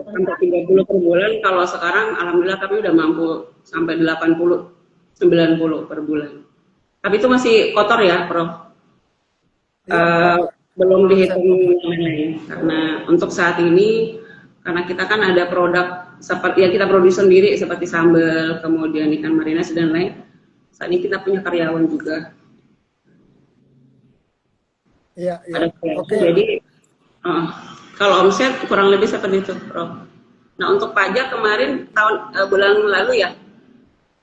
sampai 30 per bulan. Kalau sekarang alhamdulillah kami udah mampu sampai 80 90 per bulan. Tapi itu masih kotor ya, Prof. Iya, berapa Belum omset dihitung omset? yang lain karena untuk saat ini karena kita kan ada produk seperti yang kita produksi sendiri seperti sambal, kemudian ikan marinasi dan lain. Saat ini kita punya karyawan juga. Iya, iya. Ada karyawan. Oke. Jadi uh, kalau omset kurang lebih seperti itu, Prof. Nah untuk pajak kemarin bulan lalu ya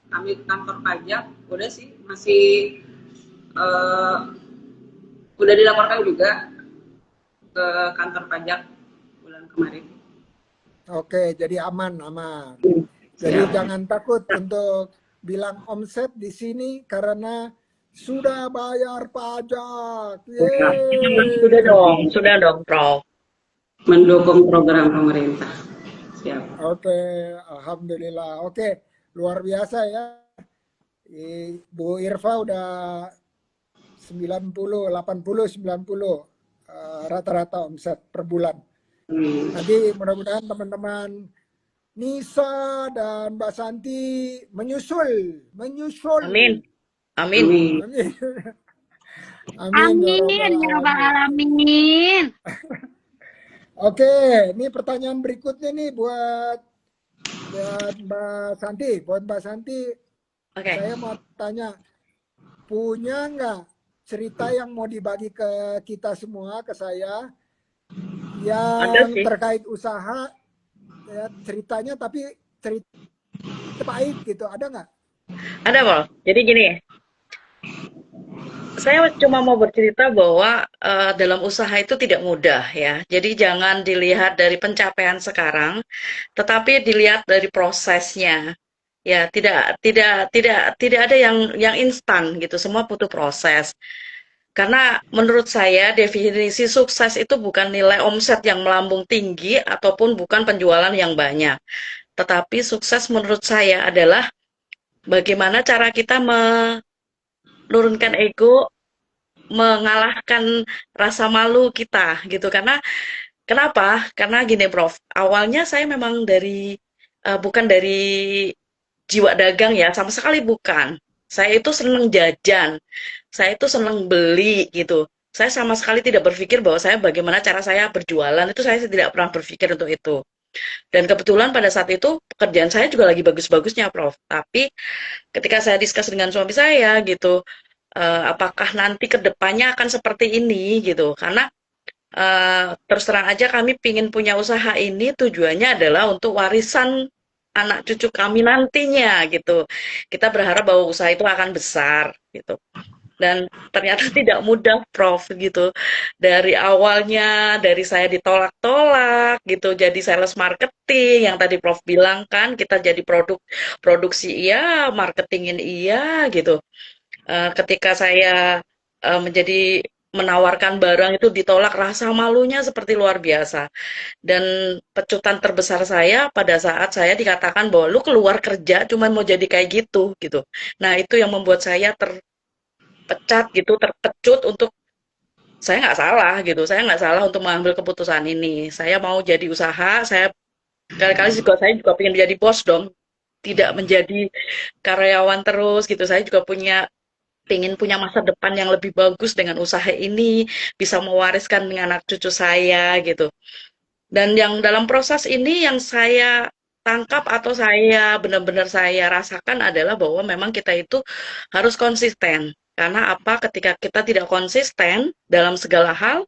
kami kantor pajak udah sih masih uh, udah dilaporkan juga ke kantor pajak bulan kemarin. Oke, jadi aman, aman. Jadi Siap. jangan takut untuk bilang omset di sini karena sudah bayar pajak. Yeay. Sudah dong, Prof. Mendukung program pemerintah. Siap. Oke, alhamdulillah. Oke, luar biasa ya. Bu Irfa udah 90, 80, 90 rata-rata omset per bulan. Nanti mudah-mudahan teman-teman Nisa dan Mbak Santi menyusul. Amin. Amin. Amin. Amin ya Amin rabbal ya rabbal alamin. alamin. Oke, ini pertanyaan berikutnya nih buat Mbak Santi. Buat Mbak Santi, Oke. saya mau tanya, punya nggak cerita yang mau dibagi ke kita semua, ke saya, Ada yang sih. terkait usaha, ya, ceritanya tapi cerita pahit gitu, ada nggak? Ada, Prof. Jadi gini, saya cuma mau bercerita bahwa dalam usaha itu tidak mudah ya. Jadi jangan dilihat dari pencapaian sekarang, tetapi dilihat dari prosesnya. Ya, tidak ada yang instan gitu. Semua butuh proses. Karena menurut saya definisi sukses itu bukan nilai omset yang melambung tinggi ataupun bukan penjualan yang banyak. Tetapi sukses menurut saya adalah bagaimana cara kita menurunkan ego, mengalahkan rasa malu kita gitu. Karena kenapa? Karena gini, Prof. Awalnya saya memang bukan dari jiwa dagang ya, sama sekali bukan. Saya itu seneng jajan, saya itu seneng beli gitu. Saya sama sekali tidak berpikir bahwa bagaimana cara saya berjualan, itu saya tidak pernah berpikir untuk itu. Dan kebetulan pada saat itu pekerjaan saya juga lagi bagus-bagusnya, Prof. Tapi ketika saya diskus dengan suami saya gitu, apakah nanti ke depannya akan seperti ini gitu. Karena terus terang aja kami pingin punya usaha ini tujuannya adalah untuk warisan anak cucu kami nantinya gitu. Kita berharap bahwa usaha itu akan besar gitu. Dan ternyata tidak mudah, Prof gitu. Dari awalnya dari saya ditolak-tolak gitu, jadi sales marketing yang tadi Prof bilang kan, kita jadi produksi marketingin iya gitu. Ketika saya menjadi menawarkan barang itu ditolak, rasa malunya seperti luar biasa. Dan pecutan terbesar saya pada saat saya dikatakan bahwa lu keluar kerja cuman mau jadi kayak gitu gitu. Nah, itu yang membuat saya terpecat gitu, terpecut untuk saya nggak salah gitu. Saya nggak salah untuk mengambil keputusan ini. Saya mau jadi usaha, kali-kali juga saya juga pengen jadi bos dong. Tidak menjadi karyawan terus gitu. Saya juga pengen punya masa depan yang lebih bagus dengan usaha ini, bisa mewariskan dengan anak cucu saya gitu. Dan yang dalam proses ini yang saya tangkap atau saya benar-benar saya rasakan adalah bahwa memang kita itu harus konsisten. Karena apa? Ketika kita tidak konsisten dalam segala hal,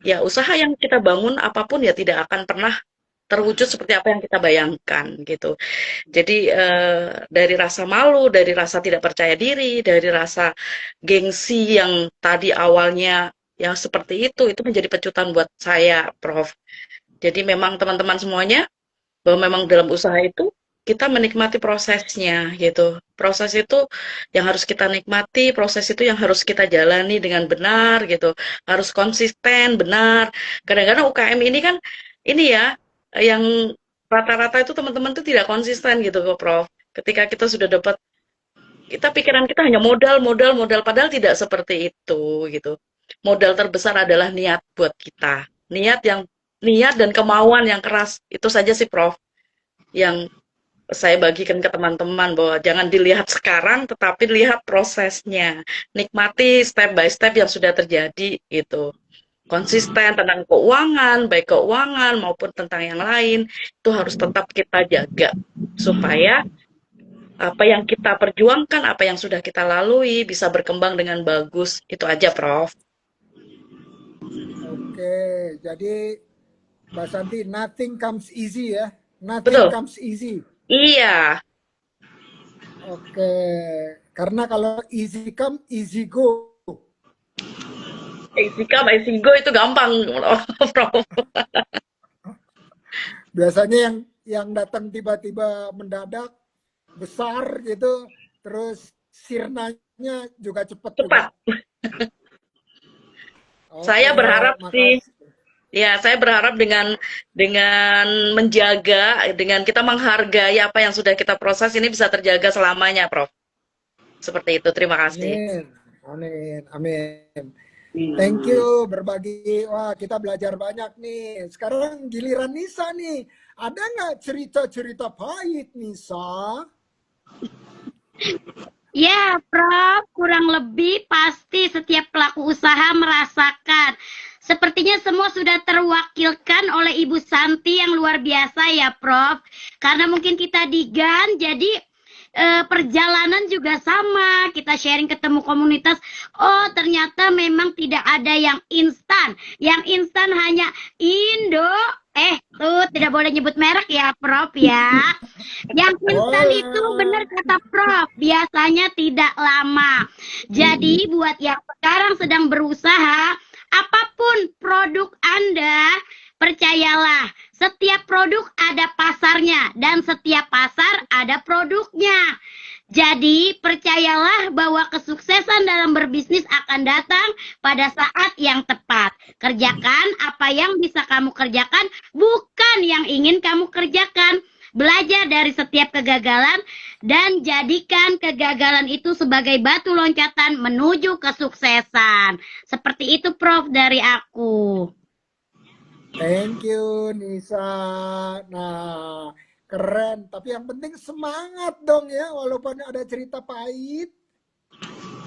ya usaha yang kita bangun apapun ya tidak akan pernah terwujud seperti apa yang kita bayangkan gitu. Jadi dari rasa malu, dari rasa tidak percaya diri, dari rasa gengsi yang tadi awalnya yang seperti itu menjadi pecutan buat saya, Prof. Jadi memang teman-teman semuanya, bahwa memang dalam usaha itu kita menikmati prosesnya gitu. Proses itu yang harus kita nikmati, proses itu yang harus kita jalani dengan benar gitu. Harus konsisten, benar. Kadang-kadang UKM ini kan ini ya yang rata-rata itu teman-teman tuh tidak konsisten gitu kok, Prof. Ketika kita sudah dapat pikiran kita hanya modal, modal, modal padahal tidak seperti itu gitu. Modal terbesar adalah niat buat kita. Niat dan kemauan yang keras. Itu saja sih, Prof, yang saya bagikan ke teman-teman bahwa jangan dilihat sekarang tetapi lihat prosesnya. Nikmati step by step yang sudah terjadi gitu. Konsisten tentang keuangan, baik keuangan maupun tentang yang lain, itu harus tetap kita jaga supaya apa yang kita perjuangkan, apa yang sudah kita lalui bisa berkembang dengan bagus. Itu aja, Prof. Oke, jadi Mbak Santi, nothing comes easy ya. Nothing Betul. comes easy. Iya. Oke, karena kalau easy come, easy go. Easy come, easy go itu gampang, Prof. Biasanya yang datang tiba-tiba mendadak besar gitu, terus sirnanya juga cepat juga. Cepat. Saya Oke, berharap sih, makasih. ya saya berharap dengan menjaga, dengan kita menghargai apa yang sudah kita proses ini bisa terjaga selamanya, Prof. Seperti itu. Terima kasih. Amin, amin, amin. Thank you berbagi. Wah, kita belajar banyak nih. Sekarang giliran Nisa nih. Ada nggak cerita-cerita pahit, Nisa? Ya, Prof, kurang lebih pasti setiap pelaku usaha merasakan. Sepertinya semua sudah terwakilkan oleh Ibu Santi yang luar biasa ya, Prof. Karena mungkin kita digan, jadi perjalanan juga sama. Kita sharing ketemu komunitas. Oh, ternyata memang tidak ada yang instan. Yang instan hanya Indo. Tuh tidak boleh nyebut merek ya, Prof ya. Yang instan itu benar kata Prof, biasanya tidak lama. Jadi buat yang sekarang sedang berusaha, apapun produk Anda, percayalah, setiap produk ada pasarnya dan setiap pasar ada produknya. Jadi percayalah bahwa kesuksesan dalam berbisnis akan datang pada saat yang tepat. Kerjakan apa yang bisa kamu kerjakan, bukan yang ingin kamu kerjakan. Belajar dari setiap kegagalan dan jadikan kegagalan itu sebagai batu loncatan menuju kesuksesan. Seperti itu, Prof, dari aku. Thank you, Nisa. Nah, keren. Tapi yang penting semangat dong ya, walaupun ada cerita pahit.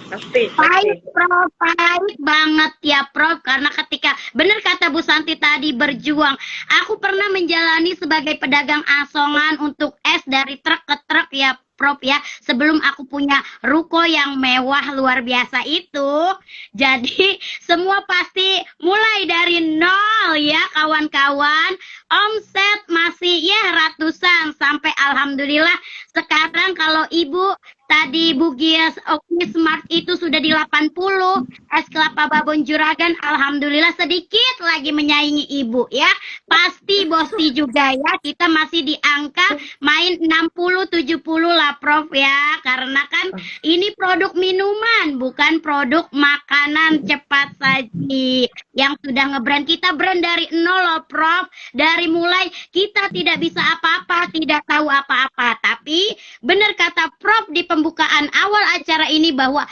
Pasti. Pahit, Prof, pahit banget ya, Prof. Karena ketika, benar kata Bu Santi tadi, berjuang. Aku pernah menjalani sebagai pedagang asongan untuk es dari truk ke truk ya, Prof ya. Sebelum aku punya ruko yang mewah luar biasa itu. Jadi semua pasti mulai dari nol ya, kawan-kawan. Omset masih ya ratusan sampai alhamdulillah sekarang kalau Ibu tadi Bugis Oki Smart itu sudah di 80, es kelapa babon juragan alhamdulillah sedikit lagi menyaingi ibu ya. Pasti Bosti juga ya, kita masih di angka main 60-70 lah Prof ya, karena kan ini produk minuman bukan produk makanan cepat saji yang sudah ngebrand. Kita brand dari nol loh Prof, dari mulai kita tidak bisa apa-apa, tidak tahu apa-apa, tapi benar kata Prof di pembukaan awal acara ini bahwa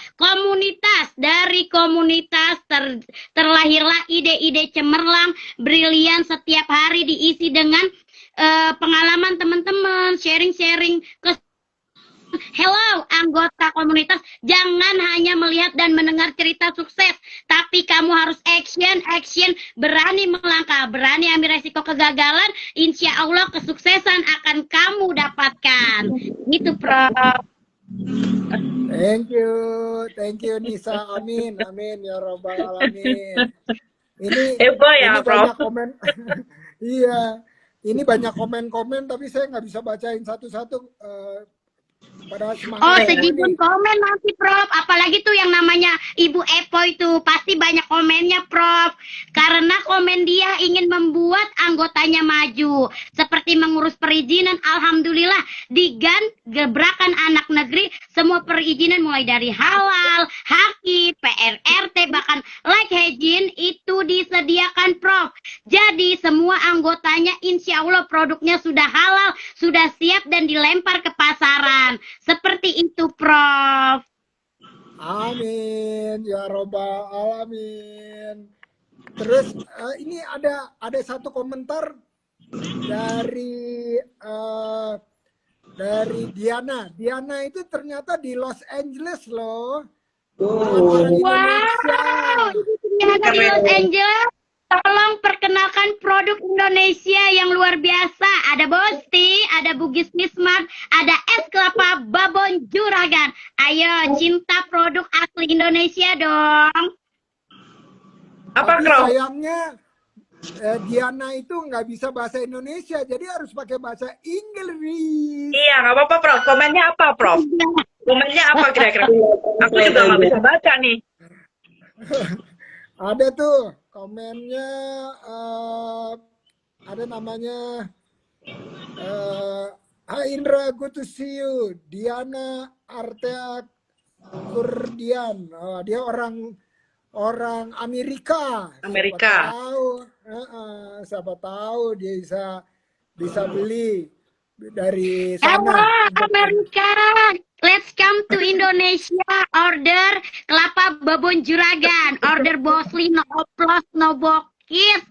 dari komunitas terlahirlah ide-ide cemerlang, brilian, setiap hari diisi dengan pengalaman teman-teman, sharing-sharing ke hello anggota komunitas. Jangan hanya melihat dan mendengar cerita sukses, tapi kamu harus action, berani melangkah, berani ambil resiko kegagalan. Insya Allah kesuksesan akan kamu dapatkan. Gitu Prof. Thank you Nisa, amin ya robbal alamin. Ini ya banyak Prof. komen, iya, ini banyak komen tapi saya nggak bisa bacain satu-satu. Pada semangat Sejibun komen nanti Prof, apalagi tuh yang namanya Ibu Epo itu pasti banyak komennya Prof, karena komen dia ingin membuat anggotanya maju, seperti mengurus perizinan. Alhamdulillah di GAN gebrakan anak negeri semua perizinan mulai dari halal, haki, PRRT, bahkan like hygiene itu disediakan Prof. Jadi semua anggotanya insya Allah produknya sudah halal, sudah siap dan dilempar ke pasaran. Seperti itu Prof. Amin ya robbal alamin. Terus ini ada satu komentar dari Diana. Diana itu ternyata di Los Angeles loh. Orang Indonesia. Diana di Los Angeles. Tolong perkenalkan produk Indonesia yang luar biasa. Ada Bosti, ada Bugis Smart, ada es kelapa babon juragan. Ayo, cinta produk asli Indonesia dong. Apa Tapi Prof? sayangnya Diana itu nggak bisa bahasa Indonesia, jadi harus pakai bahasa Inggris. Iya, nggak apa-apa Prof. Komennya apa Prof? Komennya apa kira-kira? Aku juga nggak bisa baca nih. Ada tuh komennya, ada namanya Hai Indra, good to see you. Diana Artea Kurdian. Dia orang Amerika. Amerika. Siapa tahu dia bisa beli dari Halo sana. Amerika, let's come to Indonesia. Order kelapa babon juragan, order Bosley, no oplos, no bokis,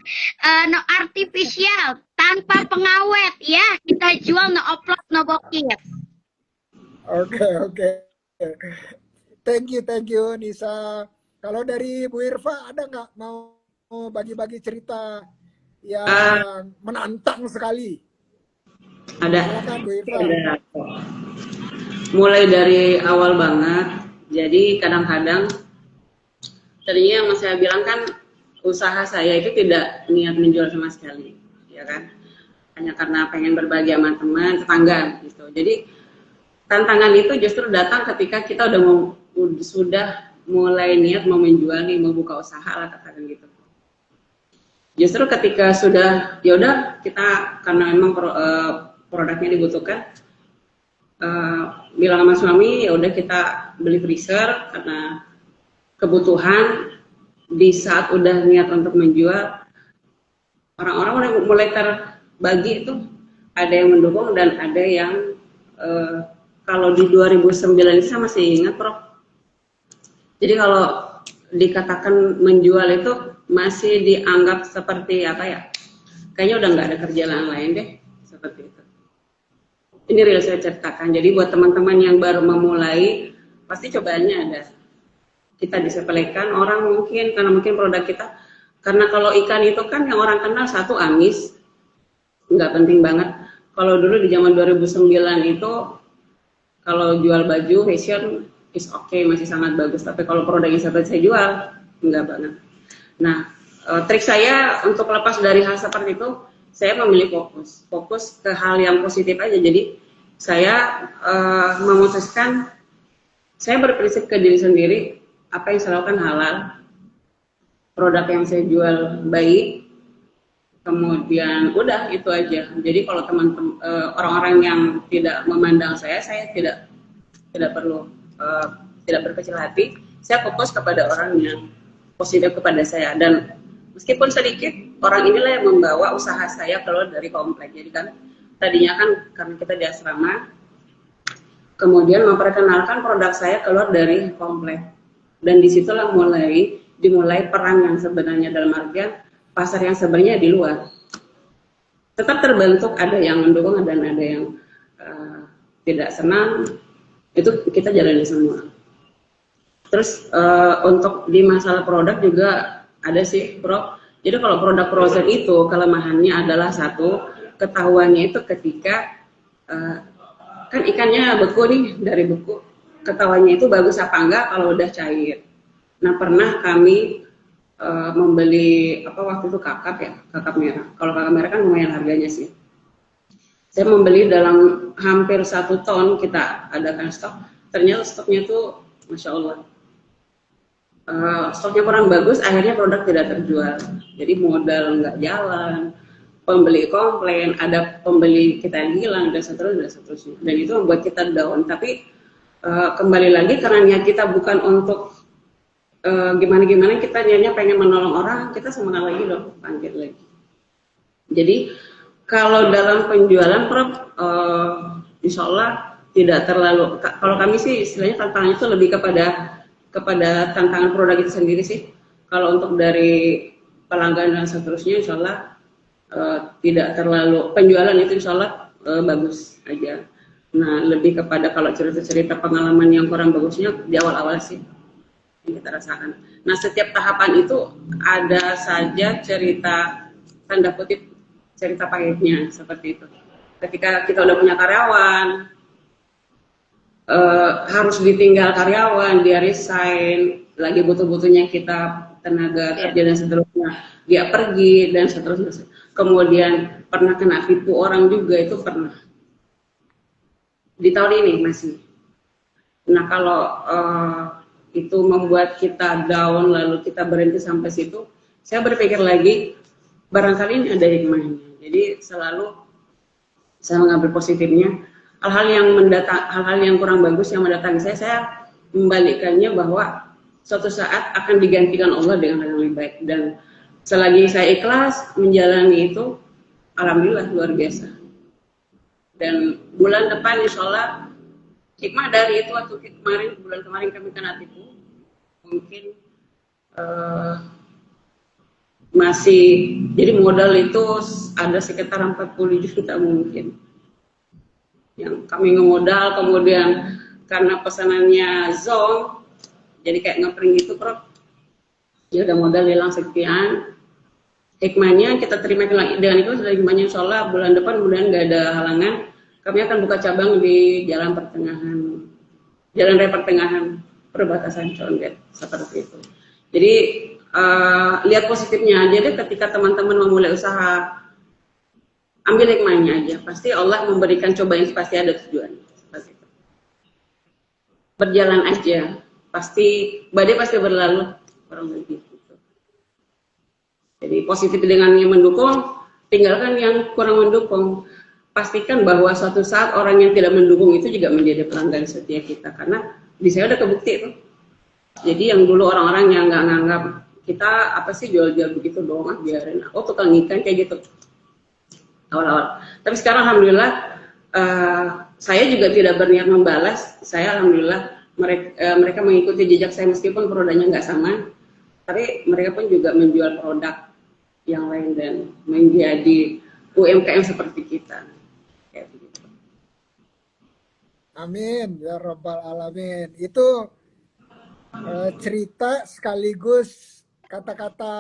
no artificial, tanpa pengawet ya. Kita jual no oplos, no bokis. Oke. Thank you Nisa. Kalau dari Bu Irfa ada nggak mau bagi-bagi cerita yang menantang sekali? Ada. Silakan Bu Irfa. Ada. Mulai dari awal banget. Jadi kadang-kadang tadinya yang saya bilang kan usaha saya itu tidak niat menjual sama sekali, ya kan? Hanya karena pengen berbagi sama teman, tetangga gitu. Jadi tantangan itu justru datang ketika kita sudah mulai niat mau menjual nih, mau buka usaha lah katakan gitu. Justru ketika sudah ya udah kita karena memang produknya dibutuhkan, bilang sama suami ya udah kita beli freezer karena kebutuhan. Di saat udah niat untuk menjual, orang-orang mulai terbagi itu, ada yang mendukung dan ada yang kalau di 2009 ini saya masih ingat Prof. Jadi kalau dikatakan menjual itu masih dianggap seperti apa ya? Kayaknya udah nggak ada kerjaan lain deh, seperti itu. Ini real saya ceritakan. Jadi buat teman-teman yang baru memulai, pasti cobaannya ada. Kita disepelekan orang mungkin karena mungkin produk kita. Karena kalau ikan itu kan yang orang kenal satu amis, nggak penting banget. Kalau dulu di zaman 2009 itu kalau jual baju fashion is okay, masih sangat bagus. Tapi kalau produk yang saya jual nggak banget. Nah, trik saya untuk lepas dari hal seperti itu, saya memilih fokus ke hal yang positif aja. Jadi saya memutuskan Saya berprinsip ke diri sendiri, apa yang saya lakukan halal, produk yang saya jual baik, kemudian udah itu aja. Jadi kalau teman-teman orang-orang yang tidak memandang saya tidak perlu tidak berkecil hati. Saya fokus kepada orang yang positif kepada saya, dan meskipun sedikit, orang inilah yang membawa usaha saya keluar dari komplek. Jadi kan tadinya kan karena kita di asrama, kemudian memperkenalkan produk saya keluar dari komplek, dan disitulah dimulai perang yang sebenarnya, dalam artian pasar yang sebenarnya di luar. Tetap terbentuk, ada yang mendukung dan ada yang tidak senang, itu kita jalani semua. Terus untuk di masalah produk juga ada sih, Bro. Jadi kalau produk frozen itu kelemahannya adalah satu, ketahuannya itu ketika kan ikannya beku nih, dari beku, ketahuannya itu bagus apa enggak kalau udah cair. Nah, pernah kami membeli waktu itu kakap merah. Kalau kakap merah kan lumayan harganya sih. Saya membeli dalam hampir 1 ton, kita adakan stok. Ternyata stoknya tuh Masya Allah, stoknya kurang bagus, akhirnya produk tidak terjual. Jadi modal nggak jalan, pembeli komplain, ada pembeli kita yang hilang, dan seterusnya. Dan itu membuat kita down. Tapi kembali lagi, karena niat kita bukan untuk gimana-gimana, kita niatnya pengen menolong orang, kita semangat lagi dong, bangkit lagi. Jadi kalau dalam penjualan, Prof, insya Allah tidak terlalu, kalau kami sih istilahnya tantangannya itu lebih kepada tantangan produk itu sendiri sih. Kalau untuk dari pelanggan dan seterusnya, insya Allah tidak terlalu, penjualan itu insya Allah bagus aja. Nah, lebih kepada kalau cerita-cerita pengalaman yang kurang bagusnya di awal-awal sih yang kita rasakan. Nah, setiap tahapan itu ada saja cerita, tanda kutip, cerita pahitnya, seperti itu. Ketika kita udah punya karyawan, harus ditinggal karyawan, dia resign, lagi butuh-butuhnya kita tenaga kerja dan seterusnya, dia pergi dan seterusnya. Kemudian pernah kena tipu orang juga, itu pernah. Di tahun ini masih. Nah, kalau itu membuat kita down lalu kita berhenti sampai situ, saya berpikir lagi, barangkali ini ada hikmahnya. Jadi selalu saya mengambil positifnya. Hal-hal yang kurang bagus yang mendatangi saya membalikkannya bahwa suatu saat akan digantikan Allah dengan hal yang lebih baik. Dan selagi saya ikhlas menjalani itu, alhamdulillah luar biasa. Dan bulan depan insya Allah, hikmah dari itu, waktu bulan kemarin kami kena tipu, mungkin masih, jadi modal itu ada sekitar 40 juta mungkin yang kami ngemodal, kemudian karena pesanannya Zong, jadi kayak ngepring gitu, Prof. Ya udah modal hilang sekian. Hikmahnya kita terima dengan itu, sudah hikmahnya insya Allah bulan depan kemudian nggak ada halangan, kami akan buka cabang di jalan raya pertengahan perbatasan Condet, seperti itu. Jadi lihat positifnya. Jadi ketika teman-teman memulai usaha, ambil hikmahnya aja. Pasti Allah memberikan cobaan, pasti ada tujuan. Seperti itu. Berjalan aja. Badai pasti berlalu. Kurang lebih gitu. Jadi positif dengan yang mendukung, tinggalkan yang kurang mendukung. Pastikan bahwa suatu saat orang yang tidak mendukung itu juga menjadi pelanggan setia kita. Karena di saya udah kebukti itu. Jadi yang dulu orang-orang yang nggak nganggap kita apa sih jual-jual begitu doang, biarin. Oh, tukang ikan kayak gitu. Awal-awal. Tapi sekarang alhamdulillah saya juga tidak berniat membalas. Saya alhamdulillah mereka mengikuti jejak saya meskipun produknya nggak sama, tapi mereka pun juga menjual produk yang lain dan menjadi UMKM seperti kita. Kayak begitu. Amin ya Rabbal Alamin. Itu cerita sekaligus kata-kata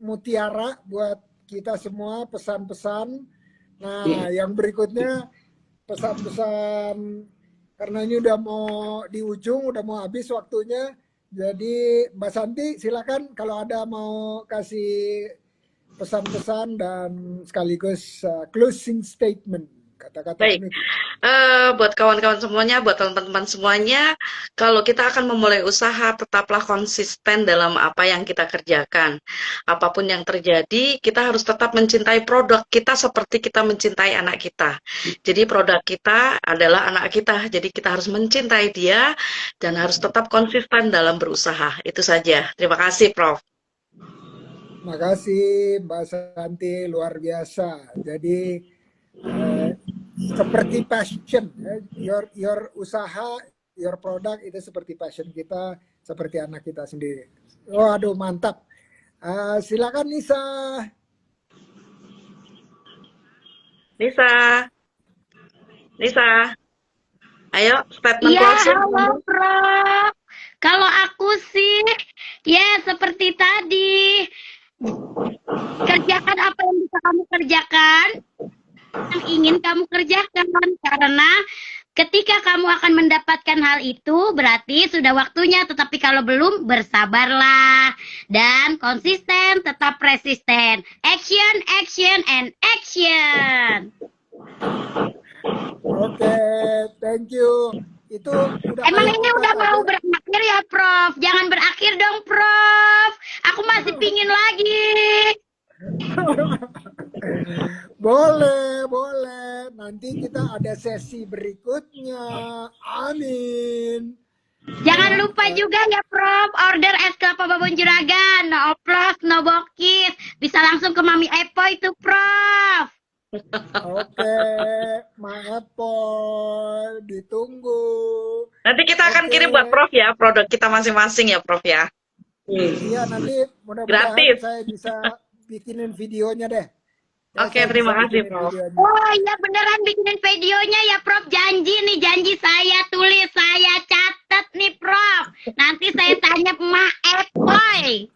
mutiara buat kita semua, pesan-pesan. Nah, yang berikutnya pesan-pesan, karena ini udah mau di ujung, udah mau habis waktunya. Jadi Mbak Santi silakan kalau ada mau kasih pesan-pesan dan sekaligus closing statement. Kata-kata Baik. penutup. Buat kawan-kawan semuanya, buat teman-teman semuanya, kalau kita akan memulai usaha, tetaplah konsisten dalam apa yang kita kerjakan. Apapun yang terjadi, kita harus tetap mencintai produk kita seperti kita mencintai anak kita. Jadi produk kita adalah anak kita, jadi kita harus mencintai dia dan harus tetap konsisten dalam berusaha. Itu saja. Terima kasih, Prof. Makasih Mbak Santi, luar biasa. Jadi seperti passion, your usaha, your product itu seperti passion kita, seperti anak kita sendiri. Oh, aduh mantap. Silakan Nisa. Nisa, ayo statement Iya, closing. halo Prof. Kalau aku sih, ya seperti tadi, kerjakan apa yang bisa kamu kerjakan, yang ingin kamu kerjakan, karena ketika kamu akan mendapatkan hal itu, berarti sudah waktunya. Tetapi kalau belum, bersabarlah dan konsisten, tetap resisten. Action, action, and action. Oke, thank you. Itu udah Emang kayak ini kita udah mau saja. berakhir ya, Prof? Jangan berakhir dong, Prof. Aku masih pingin lagi. Boleh, boleh. Nanti kita ada sesi berikutnya. Amin. Jangan lupa juga ya, Prof. Order es kelapa babon juragan. No oplos, no bokis. Bisa langsung ke Mami Epo itu, Prof. Oke, maaf Paul, ditunggu. Nanti kita akan Oke. kirim buat Prof ya, produk kita masing-masing ya, Prof ya. Iya, nanti mudah-mudahan Gratis. saya bisa bikinin videonya deh. Oke, Saya terima bisa kasih, bikinin Prof. videonya. Oh iya beneran bikinin videonya ya, Prof. Janji nih, janji saya tulis, saya catat nih, Prof. Nanti saya tanya Mak Epoy.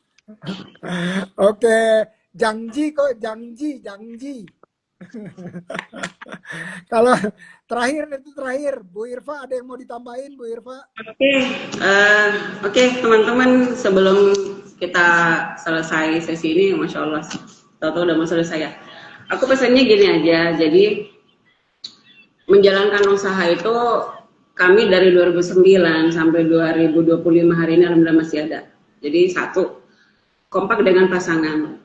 Oke, janji kok, janji. Kalau terakhir, Bu Irfa ada yang mau ditambahin, Bu Irfa? Oke, teman-teman, sebelum kita selesai sesi ini, Masya Allah, tahu-tahu udah mau selesai ya. Aku pesannya gini aja, jadi menjalankan usaha itu kami dari 2009 sampai 2025 hari ini alhamdulillah masih ada. Jadi satu, kompak dengan pasangan.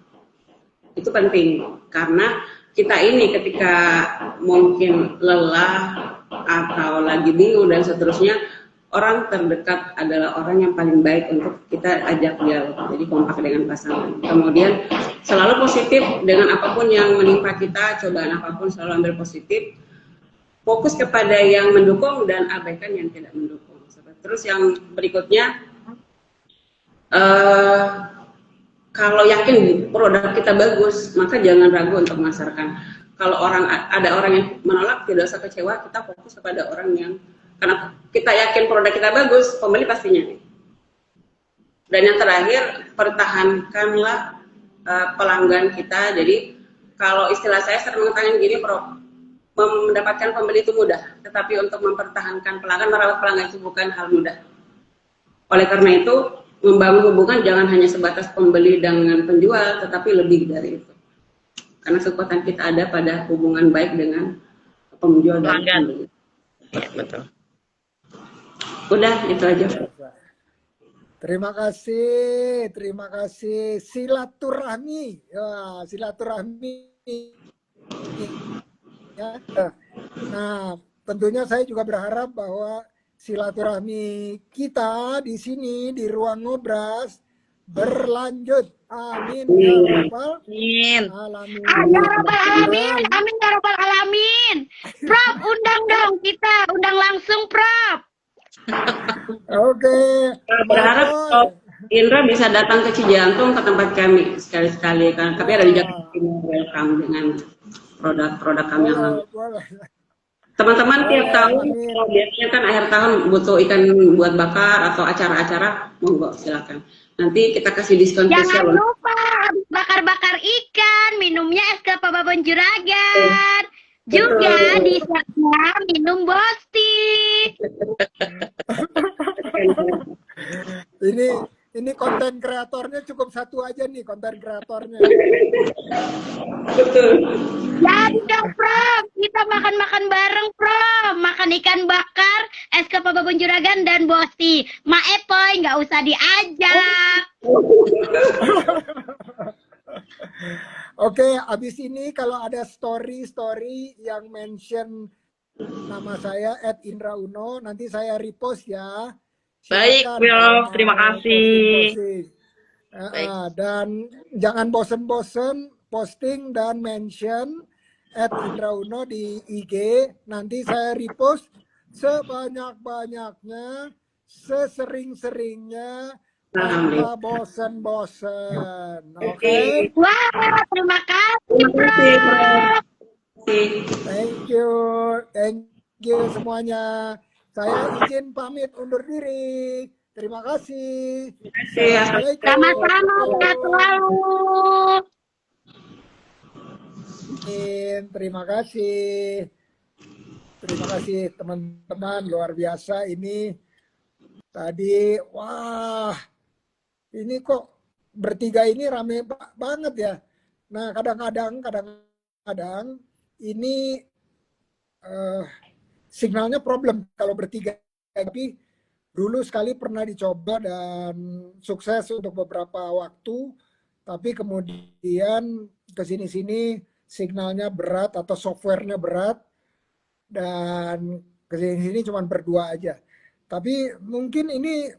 Itu penting, karena kita ini ketika mungkin lelah atau lagi bingung dan seterusnya, orang terdekat adalah orang yang paling baik untuk kita ajak dialog. Jadi kompak dengan pasangan. Kemudian selalu positif dengan apapun yang menimpa kita, cobaan apapun selalu ambil positif. Fokus kepada yang mendukung dan abaikan yang tidak mendukung. Terus yang berikutnya, kalau yakin produk kita bagus, maka jangan ragu untuk memasarkan. Kalau ada orang yang menolak, tidak usah kecewa. Kita fokus kepada orang yang, karena kita yakin produk kita bagus, pembeli pasti nyari. Dan yang terakhir, pertahankanlah pelanggan kita. Jadi kalau istilah saya sering mengatakan gini, mendapatkan pembeli itu mudah, tetapi untuk mempertahankan pelanggan, merawat pelanggan itu bukan hal mudah. Oleh karena itu, membangun hubungan jangan hanya sebatas pembeli dengan penjual, tetapi lebih dari itu. Karena kekuatan kita ada pada hubungan baik dengan penjual dan pembeli. Ya, betul. Udah, itu aja. Terima kasih. Silaturahmi, ya, silaturahmi. Ya. Nah, tentunya saya juga berharap bahwa silaturahmi kita di sini di ruang ngobras berlanjut. Amin ya rabbal alamin. Ya rabbal alamin. Amin ya rabbal alamin. Prof, undang dong kita, undang langsung, Prof. Oke. Berharap Indra bisa datang ke Cijantung ke tempat kami sekali-sekali kan. Tapi ada di Jakarta welcome dengan produk-produk kami yang lain. Teman-teman tiap tahun, biasanya kan akhir tahun butuh ikan buat bakar atau acara-acara, monggo silakan. Nanti kita kasih diskon spesial. Jangan lupa habis bakar-bakar ikan, minumnya es kelapa babon juragan. Juga di sana minum bosti. Ini Ini konten kreatornya cukup satu aja nih, konten kreatornya. Betul. Jadi dong, Prof. Kita makan-makan bareng, Prof. Makan ikan bakar, es kepal babon juragan, dan bosti. Ma Epoy, nggak usah diajak. Oke, abis ini kalau ada story-story yang mention nama saya @Indra Uno, nanti saya repost ya. Baik, Silakan kalau Prof. mau Terima kasih. posting-posting. Baik. Dan jangan bosen-bosen posting dan mention @Indra Uno di IG. Nanti saya repost sebanyak-banyaknya, sesering-seringnya, tanpa bosen-bosen. Oke? Wah, terima kasih, Terima kasih, Prof. Prof. Thank you semuanya. Saya izin pamit undur diri. Terima kasih. Assalamualaikum. Sama-sama, sehat selalu. Terima kasih. Terima kasih teman-teman, luar biasa ini. Tadi, wah, ini kok bertiga ini rame banget ya. Nah, kadang-kadang ini signalnya problem kalau bertiga. Tapi dulu sekali pernah dicoba dan sukses untuk beberapa waktu. Tapi kemudian kesini-sini signalnya berat atau softwarenya berat. Dan kesini-sini cuma berdua aja. Tapi mungkin ini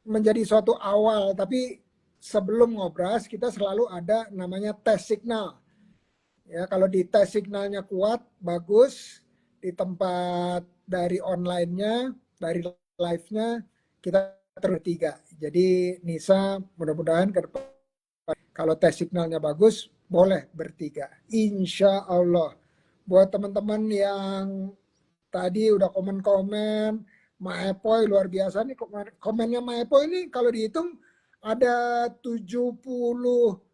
menjadi suatu awal. Tapi sebelum ngobras kita selalu ada namanya tes signal. Ya, kalau di tes signalnya kuat, bagus. Di tempat dari online-nya, dari live-nya, kita bertiga. Jadi Nisa mudah-mudahan ke depan kalau tes signalnya bagus, boleh bertiga. Insya Allah. Buat teman-teman yang tadi udah komen-komen, Maepoy luar biasa nih, komennya Maepoy ini kalau dihitung ada 70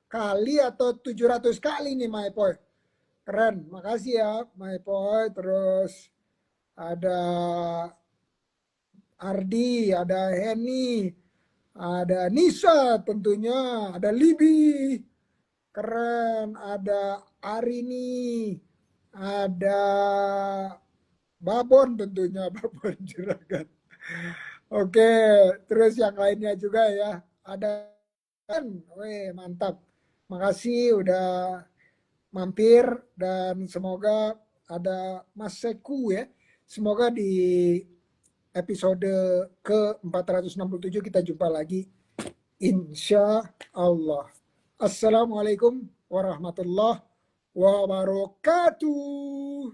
kali atau 700 kali nih Maepoy. Keren, makasih ya Maepoy. Terus ada Ardi, ada Henny, ada Nisa tentunya, ada Libi, keren, ada Arini, ada Babon tentunya, Babon Juragan. Oke, terus yang lainnya juga ya, ada kan, weh mantap. Makasih udah mampir dan semoga ada Mas Seku ya. Semoga di episode ke-467 kita jumpa lagi. Insya Allah. Assalamualaikum warahmatullahi wabarakatuh.